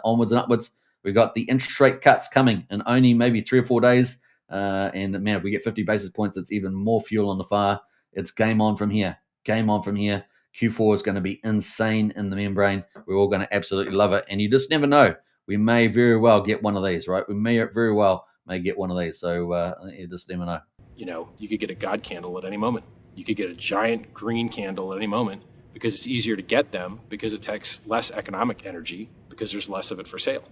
Onwards and upwards. We've got the interest rate cuts coming in only maybe 3 or 4 days. And man, if we get 50 basis points, it's even more fuel on the fire. It's game on from here. Game on from here. Q4 is going to be insane in the membrane. We're all going to absolutely love it. And you just never know. We may very well get one of these, right? We may very well get one of these. So you just never know. You could get a God candle at any moment. You could get a giant green candle at any moment because it's easier to get them because it takes less economic energy because there's less of it for sale.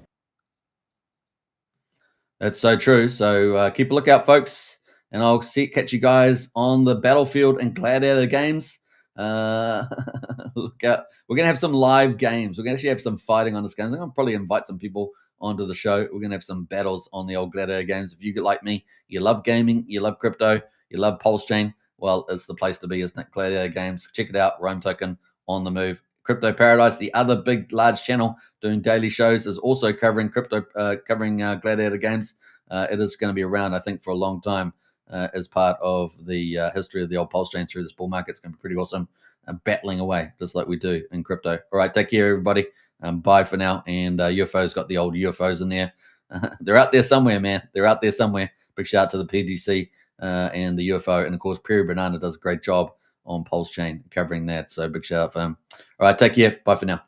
That's so true. So keep a lookout, folks. And I'll catch you guys on the battlefield and Gladiator games. Look out. We're going to have some live games. We're going to actually have some fighting on this game. I'm going to probably invite some people onto the show. We're going to have some battles on the old Gladiator games. If you get like me, you love gaming, you love crypto, you love PulseChain, well, it's the place to be, isn't it? Gladiator games. Check it out. Rome token on the move. Crypto Paradise, the other big, large channel doing daily shows, is also covering Gladiator games. It is going to be around, I think, for a long time. As part of the history of the old PulseChain through this bull market. It's going to be pretty awesome, battling away just like we do in crypto. All right, take care, everybody. Bye for now. And UFO's got the old UFOs in there. They're out there somewhere, man. They're out there somewhere. Big shout out to the PGC and the UFO. And, of course, Perry Banana does a great job on PulseChain covering that. So big shout out for him. All right, take care. Bye for now.